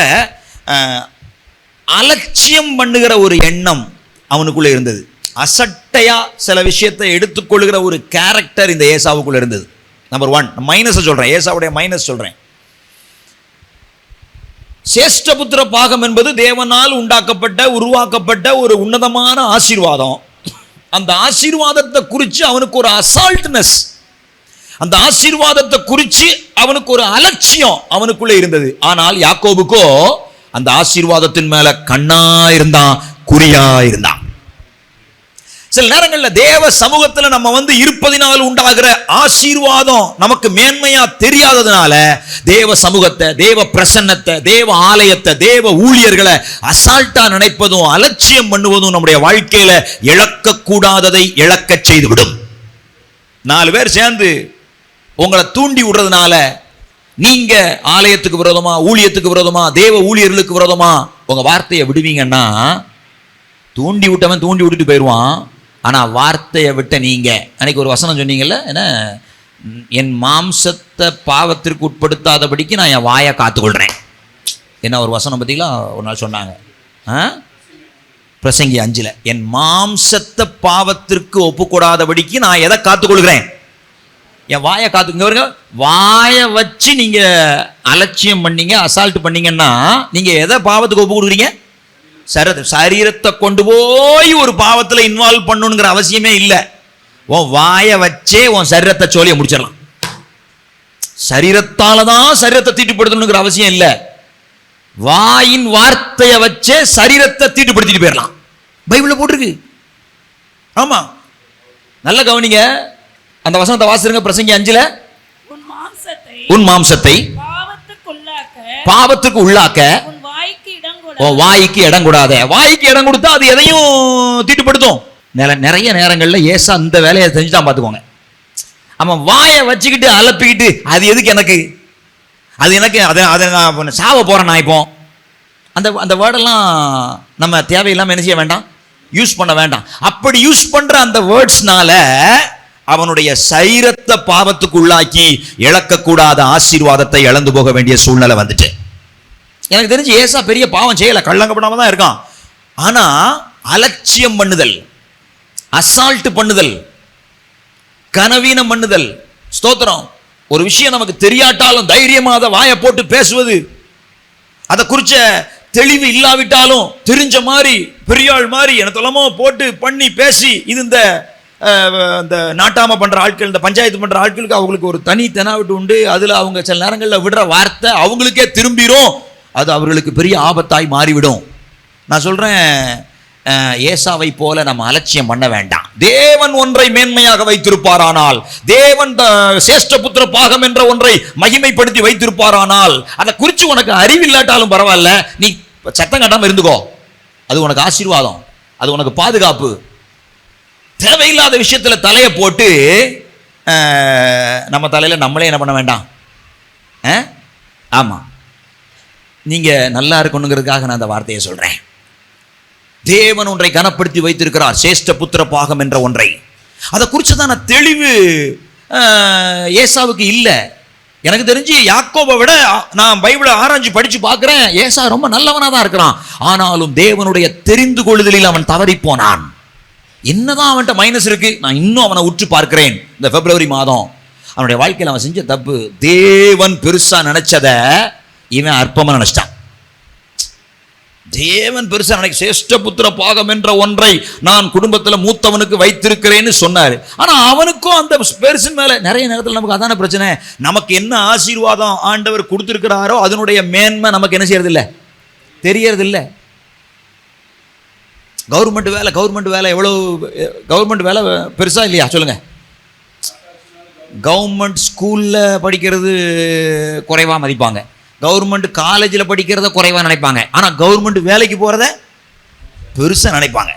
Speaker 4: அலட்சியம் பண்ணுகிற ஒரு எண்ணம் அவனுக்குள்ளே இருந்தது. அசட்டையா சில விஷயத்தை எடுத்துக்கொள்கிற ஒரு கேரக்டர் இந்த ஏசாவுக்குள்ள இருந்தது. நம்பர் 1. மைனஸ் சொல்றேன், ஏசாவுடைய மைனஸ் சொல்றேன். சேஷ்டபுத்திர பாகம் என்பது தேவனால் உண்டாக்கப்பட்ட உருவாக்கப்பட்ட ஒரு உன்னதமான ஆசீர்வாதம். அந்த ஆசீர்வாதத்தை குறித்து அவனுக்கு ஒரு அசால்ட்னஸ், அந்த ஆசீர்வாதத்தை குறித்து அவனுக்கு ஒரு அலட்சியம் அவனுக்குள்ளே இருந்தது. ஆனால் யாக்கோபுக்கோ அந்த ஆசீர்வாதத்தின் மேல கண்ணா இருந்தான், குறியா இருந்தான். சில நேரங்களில் தேவ சமூகத்தில் நம்ம இருப்பதினால் உண்டாகிற ஆசீர்வாதம் நமக்கு மேன்மையா தெரியாததுனால தேவ சமூகத்தை, தேவ பிரசன்னத்தை, தேவ ஆலயத்தை, தேவ ஊழியர்களை அசால்ட்டா நினைப்பதும் அலட்சியம் பண்ணுவதும் நம்முடைய வாழ்க்கையில இழக்கக்கூடாததை இழக்க செய்துவிடும். 4 பேர் சேர்ந்து உங்களை தூண்டி விடுறதுனால நீங்க ஆலயத்துக்கு விரோதமா, ஊழியத்துக்கு விரோதமா, தேவ ஊழியர்களுக்கு விரோதமா உங்க வார்த்தையை விடுவீங்கன்னா, தூண்டி விட்டவன் தூண்டி விட்டுட்டு போயிடுவான். ஆனால் வார்த்தையை விட்ட நீங்க, அன்னைக்கு ஒரு வசனம் சொன்னீங்கல்ல, என்ன, என் மாம்சத்தை பாவத்திற்கு உட்படுத்தாதபடிக்கு நான் என் வாயை காத்துக்கொள்கிறேன். என்ன ஒரு வசனம் பார்த்தீங்களா? ஒரு நாள் சொன்னாங்க, பிரசங்கி 5, என் மாம்சத்தை பாவத்திற்கு ஒப்புக்கூடாதபடிக்கு நான் எதை காத்துக்கொள்கிறேன்? என் வாயை காத்துங்க. வாயை வச்சு நீங்க அலட்சியம் பண்ணீங்க, அசால்ட் பண்ணீங்கன்னா நீங்க எதை பாவத்துக்கு ஒப்பு கொடுக்குறீங்க? சரீரத்தை கொண்டு போய் ஒரு பாவத்தில் இன்வால்வ் பண்ணணுங்கிற அவசியமே இல்லை. உன் வாயை வச்சே உன் சரீரத்தை சோழிய முடிச்சிடலாம். சரீரத்தால தான் சரீரத்தை தீட்டுப்படுத்தணுங்கிற அவசியம் இல்லை. வாயின் வார்த்தையை வச்சே சரீரத்தை தீட்டுப்படுத்திட்டு போயிடலாம். பைபிள்ல போட்டிருக்கு. ஆமா, நல்ல கவனிங்க. அந்த வசனத்தை வாசிருங்க. பிரசங்கி 5, உன் மாம்சத்தை பாவத்துக்கு உள்ளாக்க வாய்க்கு இடம் கூடாத. வாய்க்கு இடம் கொடுத்தா அது எதையும் தீட்டுப்படுத்தும். நிறைய நேரங்கள்ல ஏசா அந்த வேலையை செஞ்சுதான் பார்த்துக்கோங்க. அவன் வாயை வச்சுக்கிட்டு அலப்பிக்கிட்டு, அது எதுக்கு எனக்கு, அது எனக்கு, அதை நான் சாவ போறேன் நான் இப்போ, அந்த வேர்டெல்லாம் நம்ம தேவையில்லாம என்ன செய்ய வேண்டாம், யூஸ் பண்ண வேண்டாம். அப்படி யூஸ் பண்ற அந்த வேர்ட்ஸ்னால அவனுடைய சரீரத்தை பாவத்துக்கு உள்ளாக்கி இழக்கக்கூடாத ஆசீர்வாதத்தை இழந்து போக வேண்டிய சூழ்நிலை வந்துட்டு. எனக்கு தெரிஞ்சு ஏசா பெரிய பாவம் செய்யல, கள்ளங்கப்படாம தான் இருக்கான். ஆனா அலட்சியம் பண்ணுதல், அசால்ட் பண்ணுதல், கனவீனம் பண்ணுதல். ஸ்தோத்திரம். ஒரு விஷயம் நமக்கு தெரியாட்டாலும் தைரியமா அதை வாயை போட்டு பேசுவது, அதை குறிச்ச தெளிவு இல்லாவிட்டாலும் தெரிஞ்ச மாதிரி பெரியாள் மாதிரி எனத்தெல்லாமோ போட்டு பண்ணி பேசி, இது இந்த நாட்டாம பண்ற ஆட்கள், இந்த பஞ்சாயத்து பண்ற ஆட்களுக்கு அவங்களுக்கு ஒரு தனி தெனாவிட்டு உண்டு. அதுல அவங்க சில நேரங்களில் விடுற வார்த்தை அவங்களுக்கே திரும்பிடும். அது அவர்களுக்கு பெரிய ஆபத்தாய் மாறிவிடும். நான் சொல்றேன், ஏசாவை போல நம்ம அலட்சியம் பண்ண வேண்டாம். தேவன் ஒன்றை மேன்மையாக வைத்திருப்பாரானால், தேவன் சேஷ்டபுத்திர பாகம் என்ற ஒன்றை மகிமைப்படுத்தி வைத்திருப்பாரானால், அதை குறித்து உனக்கு அறிவில்லாட்டாலும் பரவாயில்ல, நீ சத்தம் கட்டாம இருந்துக்கோ. அது உனக்கு ஆசீர்வாதம், அது உனக்கு பாதுகாப்பு. தேவையில்லாத விஷயத்துல தலையை போட்டு நம்ம தலையில நம்மளே என்ன பண்ண வேண்டாம். ஆமா, நீங்க நல்லா இருக்கணுங்கிறதுக்காக நான் அந்த வார்த்தையை சொல்றேன். தேவன் ஒன்றை கனப்படுத்தி வைத்திருக்கிறார், சேஷ்ட புத்திர பாகம் என்ற ஒன்றை. அதை குறிச்சுதான தெளிவு ஏசாவுக்கு இல்லை. எனக்கு தெரிஞ்சு யாக்கோபை விட நான் பைபிளை ஆராய்ச்சி படிச்சு பார்க்கிறேன், ஏசா ரொம்ப நல்லவனா தான் இருக்கிறான். ஆனாலும் தேவனுடைய தெரிந்து கொள்ளுதலில் அவன் தவறி போனான். என்னதான் அவன்கிட்ட மைனஸ் இருக்கு, நான் இன்னும் அவனை உற்று பார்க்கிறேன். இந்த பிப்ரவரி மாதம் அவனுடைய வாழ்க்கையில் அவன் செஞ்ச தப்பு, தேவன் பெருசா நினைச்சத இவன் அற்பமா நினைச்சிட்டான். தேவன் பெருசா நினைக்க சேஷ்ட புத்திர பாகம் என்ற ஒன்றை நான் குடும்பத்துல மூத்தவனுக்கு வைத்திருக்கிறேன்னு சொன்னாரு. ஆனா அவனுக்கும் அந்த பெருசின் மேல நிறைய நேரத்தில் நமக்கு அதான பிரச்சனை. நமக்கு என்ன ஆசீர்வாதம் ஆண்டவர் கொடுத்திருக்கிறாரோ அதனுடைய மேன்மை நமக்கு என்ன செய்யறது இல்லை, தெரியறது இல்லை. கவர்மெண்ட் வேலை எவ்வளவு, கவர்மெண்ட் வேலை பெருசா இல்லையா சொல்லுங்க. கவர்மெண்ட் ஸ்கூல்ல படிக்கிறது குறைவா மதிப்பாங்க, கவர்மெண்ட் காலேஜில் படிக்கிறத குறைவா நினைப்பாங்க, ஆனா கவர்மெண்ட் வேலைக்கு போறத பெருசா நினைப்பாங்க.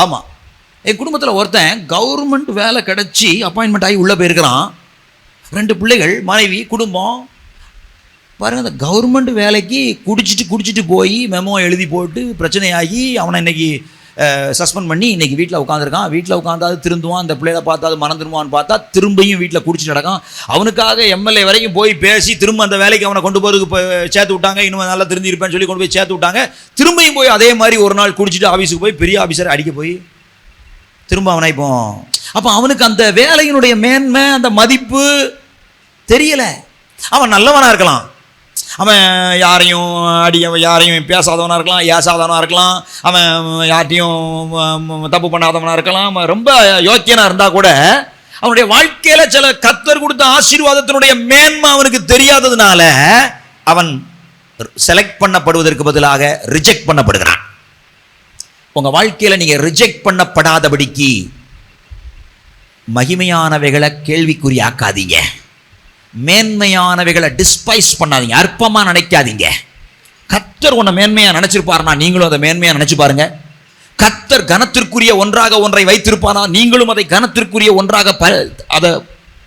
Speaker 4: ஆமா, என் குடும்பத்தில் ஒருத்தன் கவர்மெண்ட் வேலை கிடைச்சி அப்பாயின்மெண்ட் ஆகி உள்ள போயிருக்கிறான். 2 பிள்ளைகள், மனைவி, குடும்பம். பாருங்க, அந்த கவர்மெண்ட் வேலைக்கு குடிச்சிட்டு போய் மெமோ எழுதி போட்டு பிரச்சனையாகி அவனை இன்னைக்கு சஸ்பெண்ட் பண்ணி இன்னைக்கு வீட்டில் உட்காந்துருக்கான். வீட்டில் உட்காந்தாது திருந்துவான், அந்த பிள்ளைகளை பார்த்தா அது மறந்துடுவான்னு பார்த்தா திரும்பியும் வீட்டில் குடிச்சிட்டு நடக்கான். அவனுக்காக எம்எல்ஏ வரைக்கும் போய் பேசி திரும்ப அந்த வேலைக்கு அவனை கொண்டு போகிறதுக்கு சேர்த்து விட்டாங்க. இன்னும் நல்லா திருந்திருப்பேன்னு சொல்லி கொண்டு போய் சேர்த்து விட்டாங்க. திரும்பியும் போய் அதே மாதிரி ஒரு நாள் குடிச்சிட்டு ஆஃபீஸுக்கு போய் பெரிய ஆஃபீஸர் அடிக்க போய் திரும்ப அவனை இப்போ. அப்போ அவனுக்கு அந்த வேலையினுடைய மேன்மை, அந்த மதிப்பு தெரியலை. அவன் நல்லவனாக இருக்கலாம், அவன் யாரையும் பேசாதவனாக இருக்கலாம், ஏசாதவனாக இருக்கலாம், அவன் யார்ட்டையும் தப்பு பண்ணாதவனாக இருக்கலாம், அவன் ரொம்ப யோக்கியனாக இருந்தால் கூட அவனுடைய வாழ்க்கையில் சில கர்த்தர் கொடுத்த ஆசீர்வாதத்தினுடைய மேன்மை அவனுக்கு தெரியாததுனால அவன் செலக்ட் பண்ணப்படுவதற்கு பதிலாக ரிஜெக்ட் பண்ணப்படுகிறான். உங்கள் வாழ்க்கையில் நீங்கள் ரிஜெக்ட் பண்ணப்படாதபடிக்கு மகிமையானவைகளை கேள்விக்குறியாக்காதீங்க, மேன்மையானவைகளை டிஸ்பைஸ் பண்ணாதீங்க, அற்பமா நினைக்காதீங்க. கர்த்தர் உன்னை மேன்மையா நினைச்சிருப்பாருனா நீங்களும் அதை மேன்மையா நினைச்சு பாருங்க. கர்த்தர் கனத்திற்குரிய ஒன்றாக ஒன்றை வைத்திருப்பானா நீங்களும் அதை கனத்திற்குரிய ஒன்றாக அதை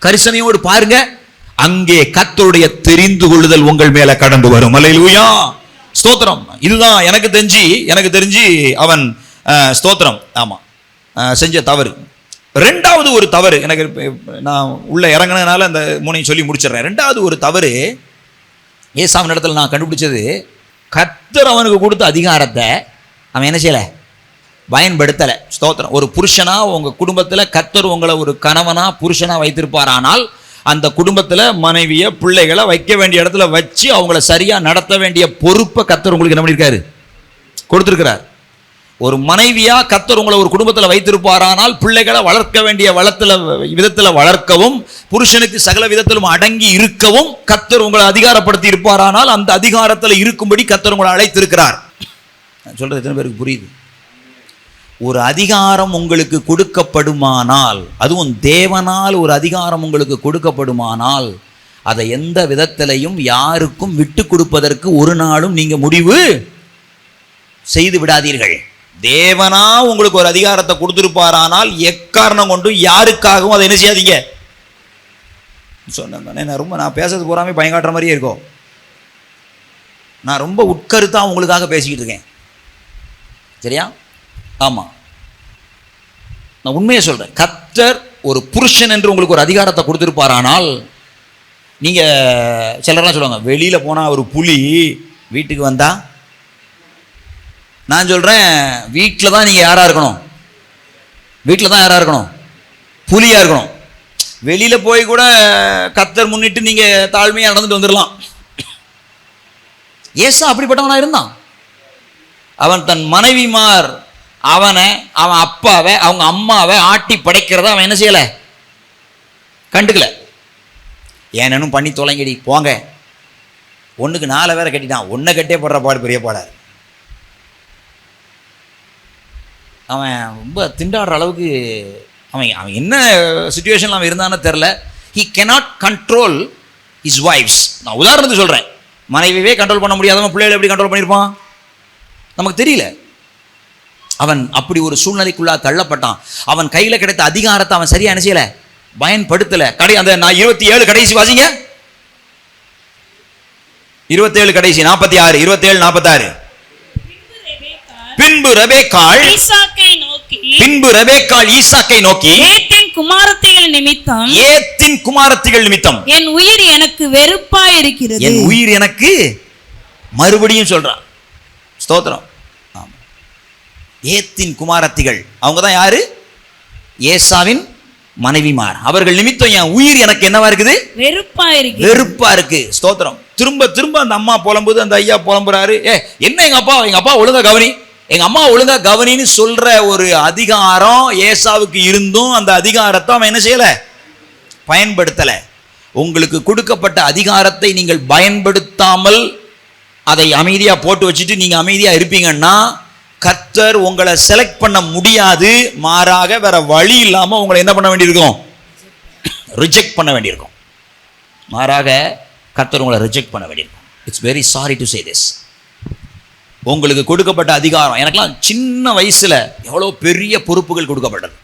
Speaker 4: கரிசனையோடு பாருங்க. அங்கே கர்த்தருடைய தெரிந்து கொள்ளுதல் உங்கள் மேல கடந்து வரும். அல்லேலூயா, ஸ்தோத்திரம். இதுதான் எனக்கு தெரிஞ்சு அவன் ஸ்தோத்திரம் ஆமா செஞ்ச தவறு. 2வது ஒரு தவறு, எனக்கு நான் உள்ள இறங்கினதுனால அந்த 3ஐயும் சொல்லி முடிச்சிடுறேன். 2வது ஒரு தவறு ஏசாவின் இடத்துல நான் கண்டுபிடிச்சது, கர்த்தர் அவனுக்கு கொடுத்த அதிகாரத்தை அவன் என்ன செய்யலை, பயன்படுத்தலை. ஸ்தோத்திரம். ஒரு புருஷனா உங்கள் குடும்பத்தில் கர்த்தர் உங்களை ஒரு கணவனா புருஷனா வைத்திருப்பாரானால் அந்த குடும்பத்தில் மனைவியை பிள்ளைகளை வைக்க வேண்டிய இடத்துல வச்சு அவங்கள சரியாக நடத்த வேண்டிய பொறுப்பை கர்த்தர் உங்களுக்கு என்ன பண்ணியிருக்காரு, கொடுத்துருக்கிறார். ஒரு மனைவியா கர்த்தர் உங்களை ஒரு குடும்பத்தில் வைத்திருப்பாரானால் பிள்ளைகளை வளர்க்க வேண்டிய விதத்தில் வளர்க்கவும், புருஷனுக்கு சகல விதத்திலும் அடங்கி இருக்கவும் கர்த்தர் உங்களை அதிகாரப்படுத்தி இருப்பாரானால் அந்த அதிகாரத்தில் இருக்கும்படி கர்த்தர் உங்களை அழைத்திருக்கிறார். நான் சொல்றது எத்தனை பேருக்கு புரியுது? ஒரு அதிகாரம் உங்களுக்கு கொடுக்கப்படுமானால், அதுவும் தேவனால் ஒரு அதிகாரம் உங்களுக்கு கொடுக்கப்படுமானால் அதை எந்த விதத்திலையும் யாருக்கும் விட்டு கொடுப்பதற்கு ஒரு நாளும் நீங்க முடிவு செய்து விடாதீர்கள். தேவனா உங்களுக்கு ஒரு அதிகாரத்தை கொடுத்திருப்பாரானால் எக்காரணம் கொண்டு யாருக்காகவும் அதை என்ன செய்யாதீங்க. சொன்னேன், நான் பேசுறது பூராமே பயங்காட்டுற மாதிரியே இருக்கும். நான் ரொம்ப உட்கருத்தா உங்களுக்காக பேசிக்கிட்டு இருக்கேன், சரியா? ஆமா, நான் உண்மையை சொல்றேன். கர்த்தர் ஒரு புருஷன் என்று உங்களுக்கு ஒரு அதிகாரத்தை கொடுத்திருப்பாரானால், நீங்க சிலர்லாம் சொல்லுவாங்க வெளியில போனா ஒரு புலி வீட்டுக்கு வந்தா, நான் சொல்றேன் வீட்டில் தான் நீங்க யாரா இருக்கணும், வீட்டில் தான் யாரா இருக்கணும், புலியா இருக்கணும். வெளியில போய் கூட கர்த்தர் முன்னிட்டு நீங்க தாழ்மையா நடந்துட்டு வந்துடலாம். ஏசா அப்படிப்பட்டவனா இருந்தான். அவன் தன் மனைவிமார் அவன் அப்பாவை அவங்க அம்மாவை ஆட்டி படைக்கிறத அவன் என்ன செய்யல, கண்டுக்கல. ஏனும் பண்ணி தொலைங்கடி போங்க, ஒண்ணுக்கு 4 வேற கட்டிட்டான், ஒன்றை கட்டே படுற பாடு பெரிய பாடாது. அவன் ரொம்ப திண்டாடுற அளவுக்கு அவன் என்ன சுச்சுவேஷன்ல அவன் இருந்தான்னு தெரில. He cannot control his wife's. நான் உதாரணத்துக்கு சொல்றேன், மனைவியே கண்ட்ரோல் பண்ண முடியாதவன் பிள்ளைகளை எப்படி கண்ட்ரோல் பண்ணியிருப்பான் நமக்கு தெரியல. அவன் அப்படி ஒரு சூழ்நிலைக்குள்ளா தள்ளப்பட்டான். அவன் கையில கிடைத்த அதிகாரத்தை அவன் சரியா என்ன செய்யல, பயன்படுத்தல. அந்த நான் 27 கடைசி வாசிங்க, 27 கடைசி 46, 27, 46. பின்பு ரெபெக்காள் ஈசாக்கை நோக்கி
Speaker 5: ஏத்தின் குமாரத்திகள் நிமித்தம் என் உயிர் எனக்கு வெறுப்பாய் இருக்கிறது.
Speaker 4: என் உயிர் எனக்கு, மறுபடியும் சொல்றான். ஸ்தோத்திரம். ஏத்தின் குமாரத்திகள் அவங்க தான் யாரு, ஏசாவின் மனைவிமார். அவர்கள் நிமித்தம் என் உயிர் எனக்கு என்னவா இருக்குது, வெறுப்பா இருக்கு. ஸ்தோத்திரம். திரும்ப திரும்ப அந்த அம்மா புலம்புது, அந்த ஐயா புலம்புறாரு. என்ன எங்க அப்பா ஒழுங்கா கவனி, எங்க அம்மா ஒழுங்கா கவனின்னு சொல்ற ஒரு அதிகாரம் ஏசாவுக்கு இருந்தும் அந்த அதிகாரத்தை அவன் என்ன செய்யல, பயன்படுத்தல. உங்களுக்கு கொடுக்கப்பட்ட அதிகாரத்தை நீங்கள் பயன்படுத்தாமல் அதை அமைதியா போட்டு வச்சுட்டு நீங்க அமைதியா இருப்பீங்கன்னா கர்த்தர் உங்களை செலக்ட் பண்ண முடியாது. மாறாக வேற வழி இல்லாம உங்களை என்ன பண்ண வேண்டியிருக்கும், ரிஜெக்ட் பண்ண வேண்டியிருக்கும். மாறாக கர்த்தர் உங்களை ரிஜெக்ட் பண்ண வேண்டியிருக்கும். It's very sorry to say this. உங்களுக்கு கொடுக்கப்பட்ட அதிகாரம், எனக்கெல்லாம் சின்ன வயசுல எவ்வளோ பெரிய பொறுப்புகள் கொடுக்கப்பட்டது.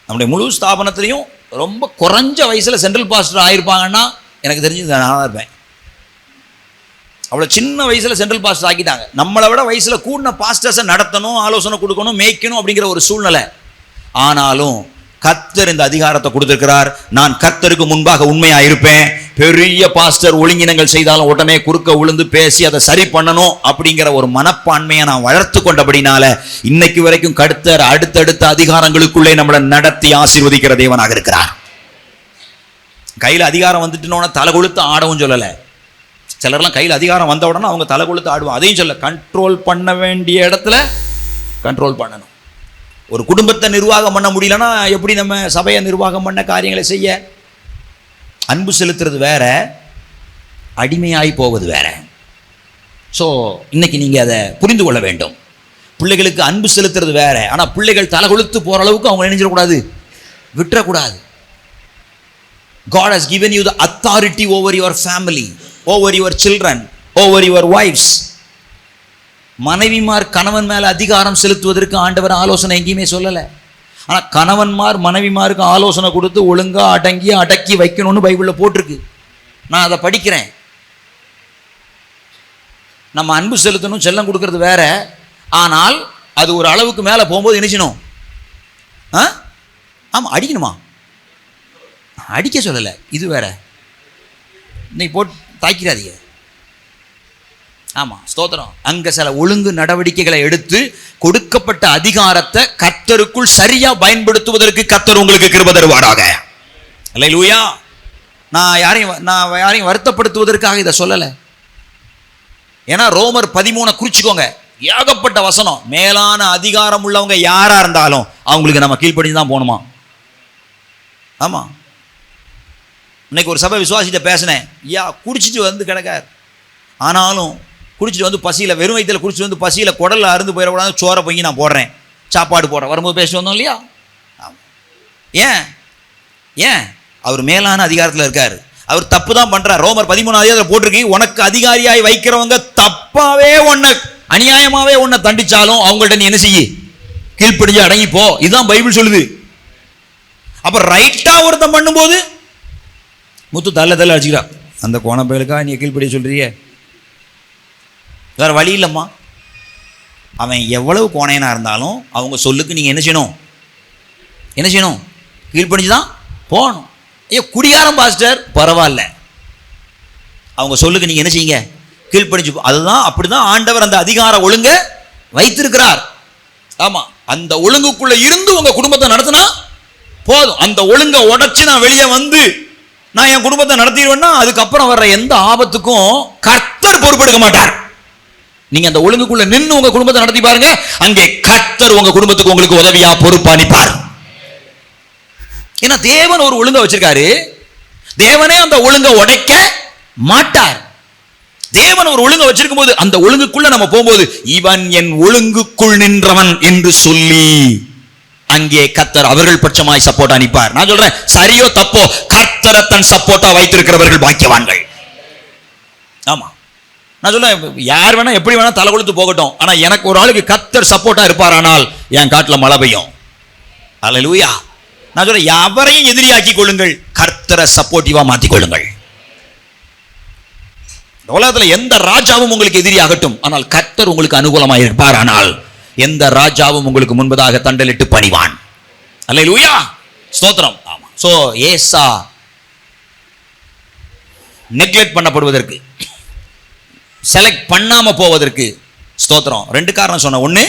Speaker 4: நம்முடைய முழு ஸ்தாபனத்திலையும் ரொம்ப குறைஞ்ச வயசுல சென்ட்ரல் பாஸ்டர் ஆயிருப்பாங்கன்னா எனக்கு தெரிஞ்சு நான் தான் இருப்பேன். அவ்வளோ சின்ன வயசுல சென்ட்ரல் பாஸ்டர் ஆக்கிட்டாங்க. நம்மளை விட வயசுல கூடின பாஸ்டர்ஸை நடத்தணும், ஆலோசனை கொடுக்கணும், மேய்க்கணும் அப்படிங்கிற ஒரு சூழ்நிலை. ஆனாலும் கர்த்தர் இந்த அதிகாரத்தை கொடுத்திருக்கிறார். நான் கர்த்தருக்கு முன்பாக உண்மையா இருப்பேன். பெரிய பாஸ்டர் ஒழுங்கினங்கள் செய்தாலும் உடனே குறுக்க விழுந்து பேசி அதை சரி பண்ணணும் அப்படிங்கிற ஒரு மனப்பான்மையை நான் வளர்த்து கொண்டபடினால இன்னைக்கு வரைக்கும் கர்த்தர் அடுத்தடுத்த அதிகாரங்களுக்குள்ளே நம்மளை நடத்தி ஆசீர்வதிக்கிற தேவனாக இருக்கிறார். கையில் அதிகாரம் வந்துட்டுனோட தலை கொளுத்து ஆடவும் சொல்லலை. சிலர்லாம் கையில் அதிகாரம் வந்த உடனே அவங்க தலை கொளுத்து ஆடுவாங்க. அதையும் சொல்ல, கண்ட்ரோல் பண்ண வேண்டிய இடத்துல கண்ட்ரோல் பண்ணணும். ஒரு குடும்பத்தை நிர்வாகம் பண்ண முடியலன்னா எப்படி நம்ம சபையை நிர்வாகம் பண்ண காரியங்களை செய்ய? அன்பு செலுத்துறது வேற, அடிமையாய் போவது வேற. ஸோ இன்னைக்கு நீங்கள் அதை புரிந்து கொள்ள வேண்டும். பிள்ளைகளுக்கு அன்பு செலுத்துறது வேற, ஆனால் பிள்ளைகள் தலை கொளுத்து போகிற அளவுக்கு அவங்க நினைச்சிடக்கூடாது, விட்டுறக்கூடாது. God has given you the authority over your family, over your children, over your wives. மனைவிமார் கணவன் மேல அதிகாரம் செலுத்துவதற்கு ஆண்டவர் ஆலோசனை எங்கேயுமே சொல்லலை. ஆனால் கணவன்மார் மனைவிமாருக்கு ஆலோசனை கொடுத்து ஒழுங்கா அடக்கி வைக்கணும்னு பைபிளில் போட்டிருக்கு. நான் அதை படிக்கிறேன். நம்ம அன்பு செலுத்தணும், செல்லம் கொடுக்கறது வேற. ஆனால் அது ஒரு அளவுக்கு மேலே போகும்போது நினைச்சணும். ஆமாம், அடிக்கணுமா? அடிக்க சொல்லலை, இது வேற. இன்னைக்கு போட்டு தாக்கிறாதீங்க. ஆமாம், ஸ்தோத்திரம். அங்கே சில ஒழுங்கு நடவடிக்கைகளை எடுத்து கொடுக்கப்பட்ட அதிகாரத்தை கர்த்தருக்குள் சரியா பயன்படுத்துவதற்கு கர்த்தர் உங்களுக்கு கிருபை தருவாராக. அல்லேலூயா. நான் யாரையும் வருத்தப்படுத்துவதற்காக இதை சொல்லலை. ஏன்னா ரோமர் 13 குறிச்சுக்கோங்க, ஏகப்பட்ட வசனம். மேலான அதிகாரம் உள்ளவங்க யாரா இருந்தாலும் அவங்களுக்கு நம்ம கீழ்ப்படிஞ்சு தான் போகணுமா. ஆமாம். இன்னைக்கு ஒரு சபை விசுவாசிட்ட பேசினேன். குடிச்சிட்டு வந்து கிடக்கார். ஆனாலும் குடிச்சிட்டு வந்து பசியில், வெறும் வயிற்றில் குடிச்சிட்டு வந்து பசியில் குடலில் அருந்து போயிடக்கூடாது, சோறை பொங்கி நான் போடுறேன், சாப்பாடு போடுறேன். வரும்போது பேசிட்டு வந்தோம் இல்லையா? ஏன் அவர் மேலான அதிகாரத்தில் இருக்கார். அவர் தப்பு தான் பண்ணுறார். ரோமர் 13 போட்டிருக்கு, உனக்கு அதிகாரியாய் வைக்கிறவங்க தப்பாவே உன்னை அநியாயமாகவே உன்னை தண்டிச்சாலும் அவங்கள்ட்ட நீ என்ன செய்ய, கீழ்ப்படிஞ்சு அடங்கிப்போ. இதுதான் பைபிள் சொல்லுது. அப்போ ரைட்டாக ஒருத்தன் பண்ணும்போது முத்து தள்ள அடிச்சுக்கிறா, அந்த கோண பயலுக்கா நீ கீழ்ப்படிய சொல்றிய? வேற வழி இல்லைம்மா. அவன் எவ்வளவு கோணையனா இருந்தாலும் அவங்க சொல்லுக்கு நீங்கள் என்ன செய்யணும், கீழ்ப்படிஞ்சு தான் போகணும். குடிகாரம் பாஸ்டர் பரவாயில்ல, அவங்க சொல்லுக்கு நீங்கள் என்ன செய்யுங்க, கீழ்ப்படிஞ்சு. அதுதான், அப்படிதான் ஆண்டவர் அந்த அதிகார ஒழுங்க வைத்திருக்கிறார். ஆமாம், அந்த ஒழுங்குக்குள்ள இருந்து உங்க குடும்பத்தை நடத்தினா போதும். அந்த ஒழுங்கை உடைச்சு நான் வெளியே வந்து நான் என் குடும்பத்தை நடத்திடுவேன்னா அதுக்கப்புறம் வர்ற எந்த ஆபத்துக்கும் கர்த்தர் பொறுப்பெடுக்க மாட்டார். நீங்க அந்த ஒழுங்குக்குள்ள நின்று உங்க குடும்பத்தை நடத்தி பாருங்க, அங்கே கர்த்தர் உங்க குடும்பத்துக்கு உங்களுக்கு உதவியா பொறுப்பா நிற்பார். ஏன்னா தேவன் ஒரு ஒழுங்கை வச்சிருக்காரு. தேவனே அந்த ஒழுங்கை உடைக்க மாட்டார். தேவன் ஒரு ஒழுங்கை வச்சிருக்கும் போது அந்த ஒழுங்குக்குள்ள நம்ம போகும்போது இவன் என் ஒழுங்குக்குள் நின்றவன் என்று சொல்லி அங்கே கர்த்தர் அவர்கள் பட்சமாய் சப்போர்ட்டா நிற்பார். நான் சொல்றேன், சரியோ தப்போ கர்த்தரை தன் சப்போர்ட்டா வைத்திருக்கிறவர்கள் பாக்கியவான்கள். ஆமா, நான் சொல்றேன், யார் வேணா எப்படி வேணா தலை கொடுத்து போகட்டும், ஆனா எனக்கு ஒரு ஆளுக்கு கர்த்தர் சப்போர்ட்டா இருப்பாரானால் என் காட்டுல மழை பெய்யும். அல்லேலூயா. நான் சொல்றேன், எவரையும் எதிரியாக்கி கொள்ளுங்கள், கர்த்தரை சப்போர்ட்டிவா மாத்திக் கொள்ளுங்கள். உலகத்துல எந்த ராஜாவும் உங்களுக்கு எதிரியாகட்டும், ஆனால் கர்த்தர் உங்களுக்கு அனுகூலமாக இருப்பார். ஆனால் எந்த ராஜாவும் உங்களுக்கு முன்பதாக தண்டலிட்டு பணிவான். அல்லேலூயா, ஸ்தோத்திரம். ஆமா. சோ ஏசா நெக்லெக்ட் பண்ணப்படுவதற்கு, செலக்ட் பண்ணாம போவதற்கு ஸ்தோத்திரம் 2 காரணம் சொன்ன. ஒண்ணு,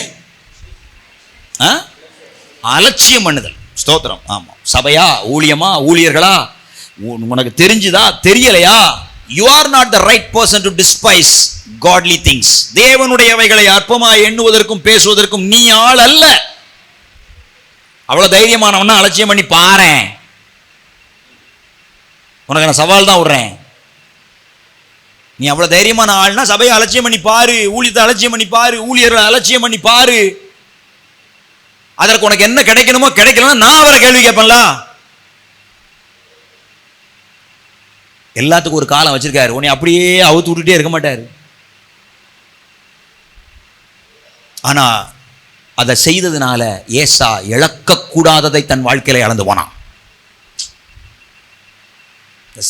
Speaker 4: அலட்சியம் பண்ணுதல். ஸ்தோத்திரம். ஆமா, சபையா, ஊழியமா, ஊழியர்களா, உனக்கு தெரிஞ்சுதா தெரியலையா, you are not the right person to despise godly things. தேவனுடையவைகளை அற்பமாய் எண்ணுவதற்கும் பேசுவதற்கும் நீ ஆள் அல்ல. அவ்வளவு தைரியமானவனா அலட்சியம் பண்ணி பாரேன். உனக்கு நான் சவால் தான் விடுறேன். நீ அவ்வளவு தைரியமான ஆள்னா சபையை அலட்சியம் பண்ணி பாரு, ஊழியத்தை அலட்சியம் பண்ணி பாரு, ஊழியர்களை அலட்சியம் பண்ணி பாரு. அதற்கு உனக்கு என்ன கிடைக்கணுமோ கிடைக்கலன்னா நான் அவரை கேள்வி கேட்பேன்ல. எல்லாத்துக்கும் ஒரு காலம் வச்சிருக்காரு. உன்னை அப்படியே அவுத்து விட்டுட்டே இருக்க மாட்டாரு. ஆனா அதை செய்ததுனால ஏசா இழக்கக்கூடாததை தன் வாழ்க்கையில இழந்து போனான்.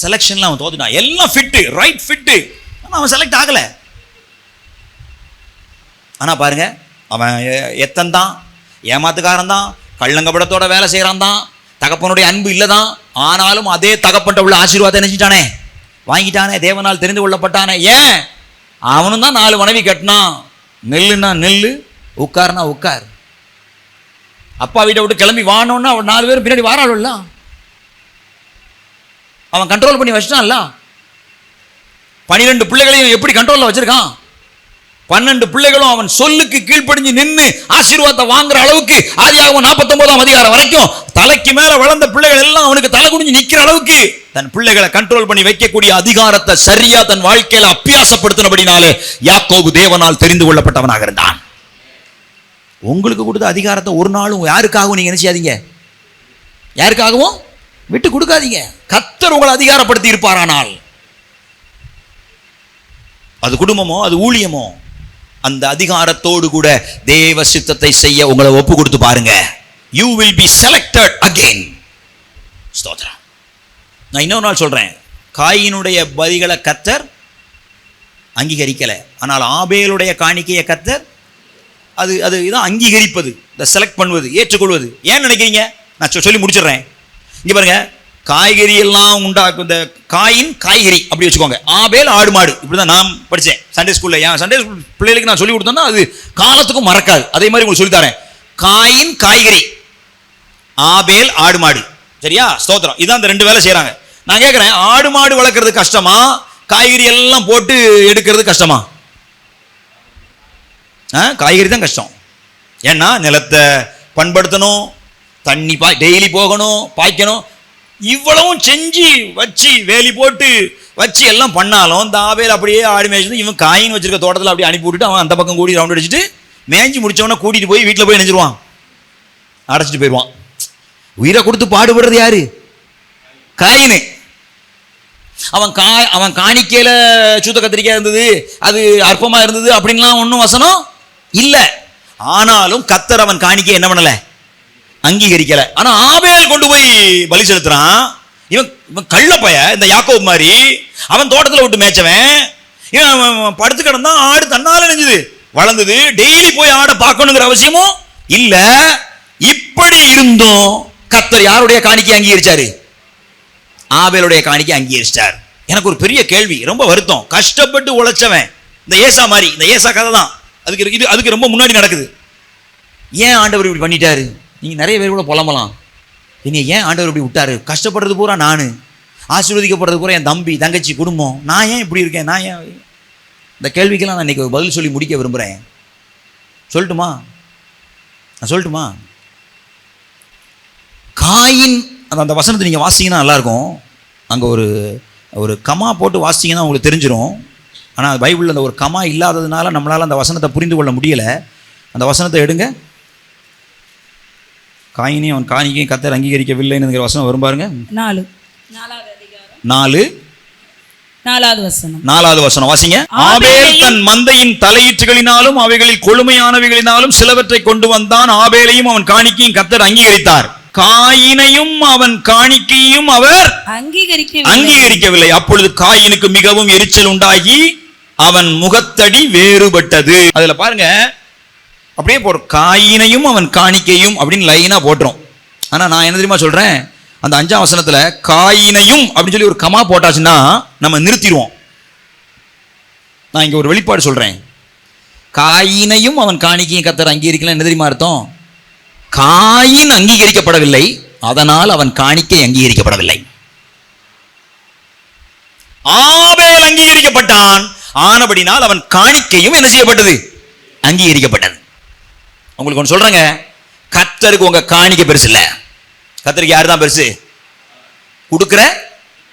Speaker 4: செலக்ஷன்ல அவன் தோத்துட்டான். எல்லாம் ஃபிட்டு, ரைட் ஃபிட்டு, ஆனால் அவன் செலக்ட் ஆகல. ஆனா பாருங்க, அவன் எத்தன் தான், ஏமாத்துக்காரன் தான், கள்ளங்கபடத்தோட வேலை செய்யறான் தான், தகப்பனுடைய அன்பு இல்லதான். ஆனாலும் அதே தகப்பன்ட்ட உள்ள ஆசீர்வாதம் நினைச்சிட்டானே, வாங்கிட்டானே, தேவனால் தெரிந்து கொள்ளப்பட்டானே. ஏன்? அவனும் தான் 4 மனைவி கட்டினான். நெல்லுன்னா நெல்லு, உட்காருனா உட்கார். அப்பா வீட்டை விட்டு கிளம்பி வானோன்னா அவன் 4 பேரும் பின்னாடி வாராளுல்ல. அவன் கண்ட்ரோல் பண்ணி வச்சிட்டான்ல. 12 பிள்ளைகளையும் எப்படி கண்ட்ரோல்ல வச்சிருக்கான்? 12 பிள்ளைகளும் அவன் சொல்லுக்கு கீழ்ப்படிஞ்சு நின்று ஆசீர்வாதத்தை வாங்குற அளவுக்கு ஆதியாகமம் 49ஆம் அதிகாரம் வரைக்கும் தலைக்கு மேல வளர்ந்த பிள்ளைகள் எல்லாம் அவனுக்கு தலை குனிஞ்சு நிக்கிற அளவுக்கு தன் பிள்ளைகளை கண்ட்ரோல் பண்ணி வைக்கக்கூடிய அதிகாரத்தை சரியா தன் வாழ்க்கையில அபியாசப்படுத்தினபடினாலே யாக்கோபு தேவனால் தெரிந்து கொள்ளப்பட்டவனாக இருந்தான். உங்களுக்கு கொடுத்த அதிகாரத்தை ஒரு நாளும் யாருக்காகவும் நீங்க நினைச்சாதீங்க, யாருக்காகவும் விட்டு கொடுக்காதீங்க. கர்த்தர் உங்களை அதிகாரப்படுத்தி இருப்பாரானால், அது குடும்பமோ அது ஊழியமோ, அந்த அதிகாரத்தோடு கூட தேவ சித்தத்தை செய்ய உங்களை ஒப்பு கொடுத்து பாருங்க. You will be selected again. ஸ்தோத்திரம். நான் இன்னொரு நாள் சொல்றேன், காயினுடைய பலிகளை கர்த்தர் அங்கீகரிக்கல, ஆனால் ஆபேலுடைய காணிக்கையை கர்த்தர் அது இதான் அங்கீகரிப்பது, இந்த செலக்ட் பண்ணுவது, ஏற்றுக்கொள்வது. ஏன் நினைக்கிறீங்க? நான் சொல்லி முடிச்சிடுறேன். இங்க பாருங்க, காய்கறி எல்லாம் உண்டாக்கும். இந்த காயின் காய்கறி அப்படி வச்சுக்கோங்க, ஆபேல் ஆடு மாடு. இப்படிதான் நான் படித்தேன் சண்டே ஸ்கூல்ல. ஏன் சண்டே ஸ்கூல் பிள்ளைகளுக்கு நான் சொல்லி கொடுத்தேன்னா அது காலத்துக்கும் மறக்காது. அதே மாதிரி உங்களுக்கு சொல்லித்தரேன். காயின் காய்கறி, ஆபேல் ஆடு மாடு. சரியா? ஸ்தோத்திரம். இதான் இந்த 2 வேலை செய்யறாங்க. நான் கேட்கிறேன், ஆடு மாடு வளர்க்கறது கஷ்டமா, காய்கறி எல்லாம் போட்டு எடுக்கிறது கஷ்டமா? காய்கறி தான் கஷ்டம். ஏன்னா நிலத்தை பண்படுத்தணும், தண்ணி டெய்லி போகணும், பாய்க்கணும். இவ்வளவும் செஞ்சு வச்சு வேலி போட்டு வச்சு எல்லாம் பண்ணாலும் இந்த ஆபேல் அப்படியே ஆடு மேய்ச்சி இவன் காயின் வச்சிருக்க தோட்டத்தில் அப்படியே அனுப்பி விட்டுட்டு அவன் அந்த பக்கம் கூடி ரவுண்ட் அடிச்சுட்டு மேய்ஞ்சி முடிச்சவன கூட்டிட்டு போய் வீட்டில் போய் நினைச்சிருவான், அடைச்சிட்டு போயிடுவான். உயிரை கொடுத்து பாடுபடுறது யாரு? காயினு. அவன் காணிக்கையில சூத்த கத்திரிக்காய் இருந்தது, அது அற்பமா இருந்தது அப்படின்லாம் ஒன்றும் வசனம் இல்லை. ஆனாலும் கர்த்தர் அவன் காணிக்கை என்ன பண்ணல? அங்கீகரிக்கல. ஆனா ஆபேல் கொண்டு போய் பலி செலுத்துறான். இவன் கள்ளப்பைய, இந்த யாக்கோபு மாதிரி. அவன் தோட்டத்தில் விட்டு மேய்ச்சவன். இவன் படுத்து கிடந்தான், ஆடு தன்னால நெஞ்சது வளர்ந்தது. டெய்லி போய் ஆடை பார்க்கணுங்கிற அவசியமும் இல்ல. இப்படி இருந்தும் கர்த்தர் யாருடைய காணிக்கை அங்கீகரிச்சாரு? ஆபேலுடைய காணிக்கை அங்கீகரிச்சார். எனக்கு ஒரு பெரிய கேள்வி, ரொம்ப வருத்தம். கஷ்டப்பட்டு உழைச்சவன், இந்த ஏசா மாதிரி, இந்த ஏசா கதை தான் அதுக்கு ரொம்ப முன்னாடி நடக்குது. ஏன் ஆண்டவர் இப்படி பண்ணிட்டாரு? நீங்க நிறைய பேர் கூட புலம்பலாம், நீங்க ஏன் ஆண்டவர் இப்படி விட்டாரு? கஷ்டப்படுறது பூரா நான், ஆசீர்வதிக்கப்படுறது பூரா என் தம்பி தங்கச்சி குடும்பம், நான் ஏன் இப்படி இருக்கேன்? நான் ஏன்? இந்த கேள்விக்கெல்லாம் நான் இன்னைக்கு பதில் சொல்லி முடிக்க விரும்புகிறேன். சொல்லட்டுமா? நான் சொல்லட்டுமா? காயின் அந்த வசனத்தை நீங்கள் வாசிங்கன்னா நல்லாயிருக்கும். அங்கே ஒரு கமா போட்டு வாசிங்கன்னா உங்களுக்கு தெரிஞ்சிடும். ஆனால் பைபிளில் அந்த ஒரு கமா இல்லாததுனால நம்மளால் அந்த வசனத்தை புரிந்து கொள்ள முடியலை. அந்த வசனத்தை எடுங்க. காயினையும் அவன் காணிக்கையும் கர்த்தர் அங்கீகரிக்கவில்லைன்னு வசனம் வரும் பாருங்க. 4வது வசனம் வாசிங்க. ஆபேல் தன் மந்தையின் தலையீற்றுகளினாலும் அவைகளில் கொழுமையானவைகளினாலும் சிலவற்றை கொண்டு வந்தான். ஆபேலையும் அவன் காணிக்கையும் கர்த்தர் அங்கீகரித்தார். காயினையும் அவன் காணிக்கையும் அவர் அங்கீகரிக்கவில்லை. அப்பொழுது காயினுக்கு மிகவும் எரிச்சல் உண்டாகி அவன் முகத்தடி வேறுபட்டது. அதுல பாருங்க, அப்படியே போடுறோம், காயினையும் அவன் காணிக்கையும் அப்படின்னு லைனா போட்டுரும். ஆனா நான் என்ன தெரியுமா சொல்றேன், அந்த 5ஆம் வசனத்துல காயினையும் அப்படின்னு சொல்லி ஒரு கமா போட்டாச்சுன்னா நம்ம நிறுத்திடுவோம். நான் இங்க ஒரு வெளிப்பாடு சொல்றேன். காயினையும் அவன் காணிக்கையும் கர்த்தர் அங்கீகரிக்கல என்ன தெரியுமா அர்த்தம்? காயின் அங்கீகரிக்கப்படவில்லை, அதனால் அவன் காணிக்கை அங்கீகரிக்கப்படவில்லை. ஆபேல் ஆபேல் அங்கீகரிக்கப்பட்டான், ஆனபடினால் அவன் காணிக்கையும் என்ன செய்யப்பட்டது? அங்கீகரிக்கப்பட்டது. உங்களுக்கு ஒன்று சொல்றேங்க, கர்த்தருக்கு உங்க காணிக்கை பெருசு இல்ல. கர்த்தருக்கு யாரு தான் பெருசு? கொடுக்கிற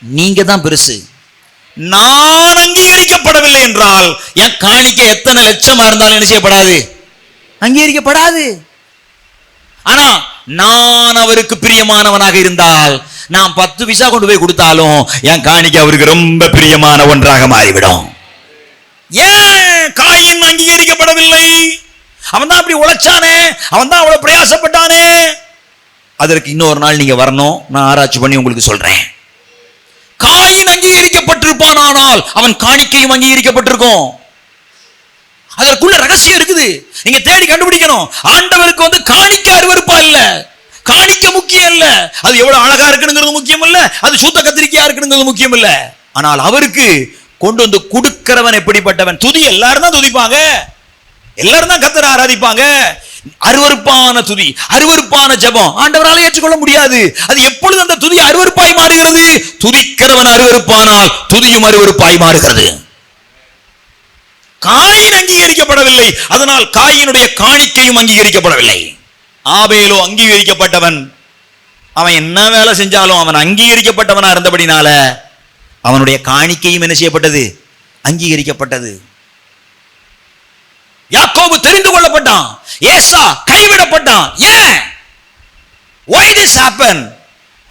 Speaker 4: நீங்க தான் பெருசு. நான் அங்கீகரிக்கப்படவில்லை என்றால் என் காணிக்கை எத்தனை லட்சமா இருந்தாலும் என்ன செய்யப்படாது? அங்கீகரிக்கப்படாது. ஆனா நான் அவருக்கு பிரியமானவனாக இருந்தால் நான் 10 பைசா கொண்டு போய் கொடுத்தாலும் என் காணிக்கை அவருக்கு ரொம்ப பிரியமான ஒன்றாக மாறிவிடும். ஏன் காயின் அங்கீகரிக்கப்படவில்லை? அவன் தான் அப்படி உழைச்சானே, அவன் தான் அவ்வளவு பிரயாசப்பட்டானே. அதற்கு இன்னொரு நாள் நீங்க வரணும், நான் ஆராய்ச்சி பண்ணி உங்களுக்கு சொல்றேன். காயின் அங்கீகரிக்கப்பட்டிருப்பான், ஆனால் அவன் காணிக்கையும் அங்கீகரிக்கப்பட்டிருக்கும். அதற்குள்ள ரகசியம் இருக்குது, நீங்க தேடி கண்டுபிடிக்கணும். ஆண்டவருக்கு காணிக்கை அருவருப்பா இல்ல, காணிக்க முக்கியம் இல்ல, அது எவ்வளவு அழகா இருக்குங்கிறது முக்கியம் இல்ல, அது சூத்த கத்திரிக்கையா இருக்குங்கிறது முக்கியம் இல்ல. ஆனால் அவருக்கு கொண்டு வந்து கொடுக்கிறவன் எப்படிப்பட்டவன்? துதி எல்லாரும் தான் துதிப்பாங்க, எல்லாரும் தான் கர்த்தரை ஆராதிப்பாங்க. அருவருப்பான துதி, அருவருப்பான ஜெபம் ஆண்டவரால் ஏற்றுக்கொள்ள முடியாது. அது எப்பொழுது அந்த துதி அருவருப்பாய் மாறுகிறது? துதிக்கிறவன் அருவருப்பானால் துதியும் அருவருப்பாய் மாறுகிறது. காயின் அங்கீகரிக்கப்படவில்லை, அதனால் காயினுடைய காணிக்கையும் அங்கீகரிக்கப்படவில்லை. ஆபேலோ அங்கீகரிக்கப்பட்டவன். அவன் என்ன வேலை செஞ்சாலும் அவன் அங்கீகரிக்கப்பட்டவனா இருந்தபடினால அவனுடைய காணிக்கையும் என்ன செய்யப்பட்டது? அங்கீகரிக்கப்பட்டது. யாக்கோபு தெரிந்து கொள்ளப்பட்டான், ஏசா கைவிடப்பட்டான். ஏன்? why this happened?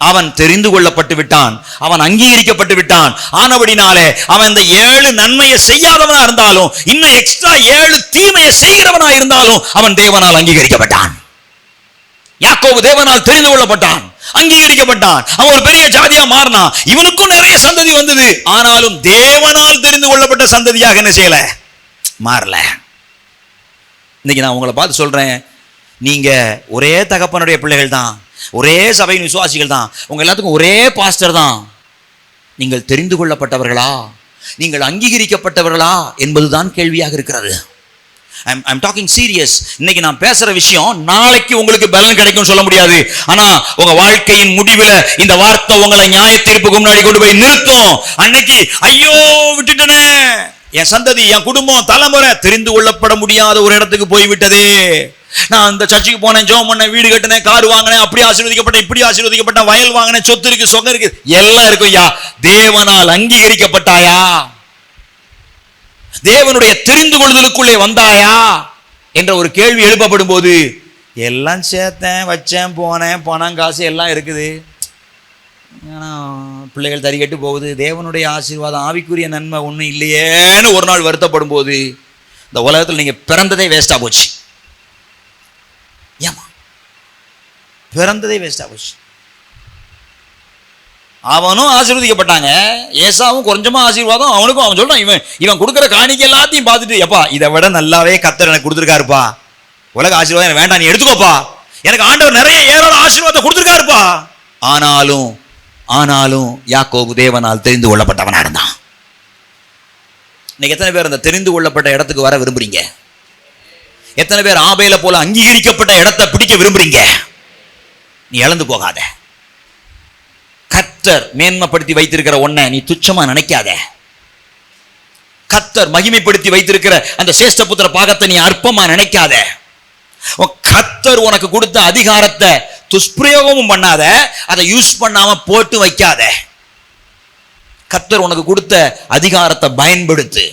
Speaker 4: அவன் தெரிந்து கொள்ளப்பட்டு விட்டான், அவன் அங்கீகரிக்கப்பட்டு விட்டான். ஆனபடினாலே அவன் இந்த 7 நன்மையை செய்யாதவனா இருந்தாலும் இன்னும் எக்ஸ்ட்ரா 7 தீமையை செய்கிறவனா இருந்தாலும் அவன் தேவனால் அங்கீகரிக்கப்பட்டான். யாக்கோபு தேவனால் தெரிந்து கொள்ளப்பட்டான், அங்கீகரிக்கப்பட்டான். அவன் ஒரு பெரிய ஜாதியா மாறினான். இவனுக்கும் நிறைய சந்ததி வந்தது, ஆனாலும் தேவனால் தெரிந்து கொள்ளப்பட்ட சந்ததியாக என்ன செய்யல? மாறல. இன்னைக்கு நான் உங்களை பார்த்து சொல்றேன், நீங்க ஒரே தகப்பனுடைய பிள்ளைகள் தான், ஒரே சபையின் விசுவாசிகள் தான், உங்க எல்லாத்துக்கும் ஒரே பாஸ்டர் தான். நீங்கள் தெரிந்து கொள்ளப்பட்டவர்களா, நீங்கள் அங்கீகரிக்கப்பட்டவர்களா என்பதுதான் கேள்வியாக இருக்கிறது. I'm talking serious. இன்னைக்கு நான் பேசுற விஷயம் நாளைக்கு உங்களுக்கு பலன் கிடைக்கும் சொல்ல முடியாது. ஆனா உங்க வாழ்க்கையின் முடிவுல இந்த வார்த்தை உங்களை நியாய தீர்ப்புக்கு முன்னாடி கொண்டு போய் நிறுத்தும். அன்னைக்கு ஐயோ விட்டுட்டனே, என் சந்ததி, என் குடும்பம், தலைமுறை தெரிந்து கொள்ளப்பட முடியாத ஒரு இடத்துக்கு போய்விட்டதே. நான் இந்த சர்ச்சுக்கு போனேன், ஜெபம் பண்ணேன், வீடு கட்டினேன், கார் வாங்கினேன், அப்படி ஆசீர்வதிக்கப்பட்டேன், இப்படி ஆசீர்வதிக்கப்பட்டேன், வயல் வாங்கினேன், சொத்து இருக்கு, சொகம் இருக்கு, எல்லாம் இருக்கும். ஐயா, தேவனால் அங்கீகரிக்கப்பட்டாயா? தேவனுடைய தெரிந்து கொள்ளுதலுக்குள்ளே வந்தாயா என்ற ஒரு கேள்வி எழுப்பப்படும் போது எல்லாம் சேர்த்தேன், வச்சேன், போனேன், பணம் காசு எல்லாம் இருக்குது, பிள்ளைகள் தறிகட்டு போகுது, தேவனுடைய ஆசீர்வாதம் ஆவிக்குரிய நன்மை ஒன்றும் இல்லையேன்னு ஒரு நாள் வருத்தப்படும் போது இந்த உலகத்தில் நீங்க பிறந்ததே வேஸ்டா போச்சு. ஏமா பிறந்ததே வேஸ்டா போச்சு. அவனும் ஆசீர்வதிக்கப்பட்டாங்க, ஏசாவும் கொஞ்சமா ஆசீர்வாதம் அவனுக்கும். அவன் சொல்றான், இவன் கொடுக்குற காணிக்கை எல்லாத்தையும் பார்த்துட்டு, எப்பா இதை விட நல்லாவே கர்த்தர் எனக்கு கொடுத்துருக்காருப்பா, உலக ஆசீர்வாதம் எனக்கு வேண்டாம், நீ எடுத்துக்கோப்பா, எனக்கு ஆண்டவர் நிறைய ஏராள ஆசீர்வாதம் கொடுத்துருக்காருப்பா. ஆனாலும் யாக்கோபு தேவனால் தெரிந்து கொள்ளப்பட்டவனா இருந்தான். இன்னைக்கு எத்தனை பேர் அந்த தெரிந்து கொள்ளப்பட்ட இடத்துக்கு வர விரும்புறீங்க? எத்தனை பேர் ஆபேல போல அங்கீகரிக்கப்பட்ட இடத்தை பிடிக்க விரும்புறீங்க? நீ இழந்து போகாத. கர்த்தர் மேன்மைப்படுத்தி வைத்திருக்கிற ஒன்றை நீ துச்சமா நினைக்காத. கர்த்தர் மகிமைப்படுத்தி வைத்திருக்கிற அந்த சேஷ்ட புத்திர பாகத்தை நீ அற்பமா நினைக்காத. கர்த்தர் உனக்கு கொடுத்த அதிகாரத்தை துஷ்பிரயோகமும் பண்ணாத, அதை யூஸ் பண்ணாம போட்டு வைக்காத. கர்த்தர் உனக்கு கொடுத்த அதிகாரத்தை பயன்படுத்து.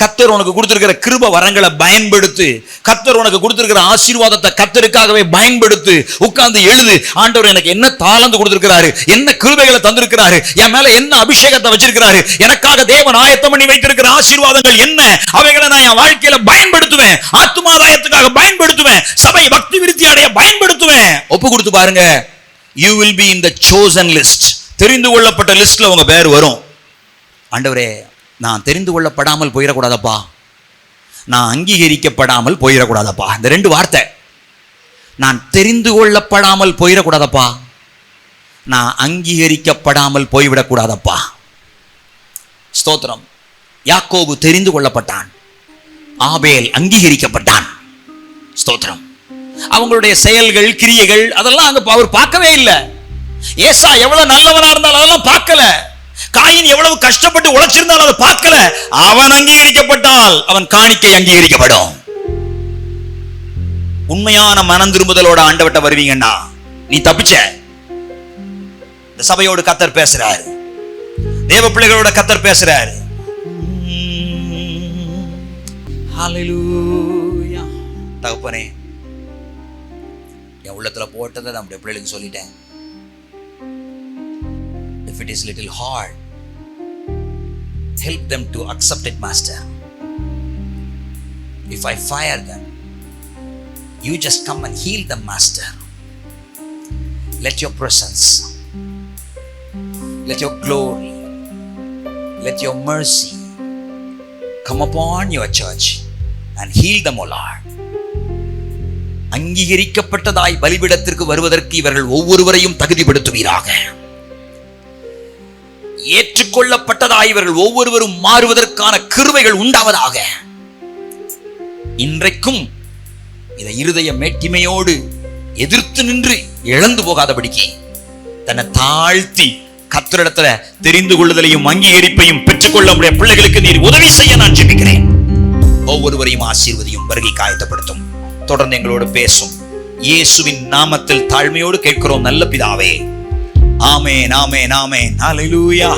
Speaker 4: கர்த்தர் உனக்கு கொடுத்திருக்கிற கிருபை வரங்களை பயன்படுத்து. கர்த்தர் உனக்கு கொடுத்திருக்கிற ஆசீர்வாதத்தை கர்த்தருக்காகவே பயன்படுத்து. உட்கார்ந்து எழுது, ஆண்டவர் எனக்கு என்ன தாளந்து கொடுத்திருக்கிறாரு, என்ன கிருபைகளை தந்திருக்கிறாரு, என் மேல என்ன அபிஷேகத்தை வச்சிருக்கிறாரு, எனக்காக தேவன் ஆயத்தம் பண்ணி வைத்திருக்கிற ஆசீர்வாதங்கள் என்ன, அவைகளை நான் என் வாழ்க்கையில பயன்படுத்துவேன், ஆத்துமாதாயத்துக்காக பயன்படுத்துவேன், சபை பக்தி விருத்தி அடைய பயன்படுத்துவேன். ஒப்பு கொடுத்து பாருங்க, you will be in the chosen list. தெரிந்து கொள்ளப்பட்ட லிஸ்ட்ல உங்க பேர் வரும். ஆண்டவரே, நான் தெரிந்து கொள்ளப்படாமல் போயிடக்கூடாதப்பா, நான் அங்கீகரிக்கப்படாமல் போயிடக்கூடாதப்பா. இந்த 2 வார்த்தை, நான் தெரிந்து கொள்ளப்படாமல் போயிடக்கூடாதப்பா, நான் அங்கீகரிக்கப்படாமல் போய்விடக்கூடாதப்பா. ஸ்தோத்திரம். யாக்கோபு தெரிந்து கொள்ளப்பட்டான், ஆபேல் அங்கீகரிக்கப்பட்டான். ஸ்தோத்திரம். அவங்களுடைய செயல்கள், கிரியைகள் அதெல்லாம் அங்க அவர் பார்க்கவே இல்லை. ஏசா எவ்வளவு நல்லவனா இருந்தாலும் அதெல்லாம் பார்க்கல. காயின் எவ்வளவு கஷ்டப்பட்டு உழைச்சிருந்தாலும் அதை பார்க்கல. அவன் அங்கீகரிக்கப்பட்டால் அவன் காணிக்கை அங்கீகரிக்கப்படும். உண்மையான மனம் திரும்புதலோட ஆண்டவட்ட வருவீங்கன்னா நீ தப்பிச்ச. இந்த சபையோடு கர்த்தர் பேசுறாரு, தேவ பிள்ளைகளோட கர்த்தர் பேசுறாரு. ஹல்லேலூயா. தகப்பனே, என் உள்ளத்துல போட்டதை நம்முடைய பிள்ளைகளுக்கு சொல்லிட்டேன். If it is little hard, help them to accept it, Master. If I fire them, you just come and heal them, Master. Let your presence, let your glory, let your mercy come upon your church and heal them, O Lord. அங்கீகரிக்கப்பட்டதாய் பலிபீடத்திற்கு வருவதற்கு இவர்கள் ஒவ்வொருவரையும் தகுதிப்படுத்துவீராக. ஏற்றுக்கொள்ளப்பட்டதாய் இவர்கள் ஒவ்வொருவரும் மாறுவதற்கான கிருபைகள் உண்டாவதாக. இன்றைக்கும் இதை இருதய மேட்டிமையோடு எதிர்த்து நின்று இழந்து போகாதபடிக்கு தன்னை தாழ்த்தி கர்த்தரிடத்துல தெரிந்து கொள்ளுதலையும் அங்கீகரிப்பையும் பெற்றுக்கொள்ள முடிய பிள்ளைகளுக்கு நீர் உதவி செய்ய நான் ஜெபிக்கிறேன். ஒவ்வொருவரையும் ஆசீர்வதியும், வருகை காயத்தப்படுத்தும். தொடர்ந்து எங்களோடு பேசும். இயேசுவின் நாமத்தில் தாழ்மையோடு கேட்கிறோம் நல்ல பிதாவே. ஆமென், ஆமென், ஆமென். ஹல்லேலூயா.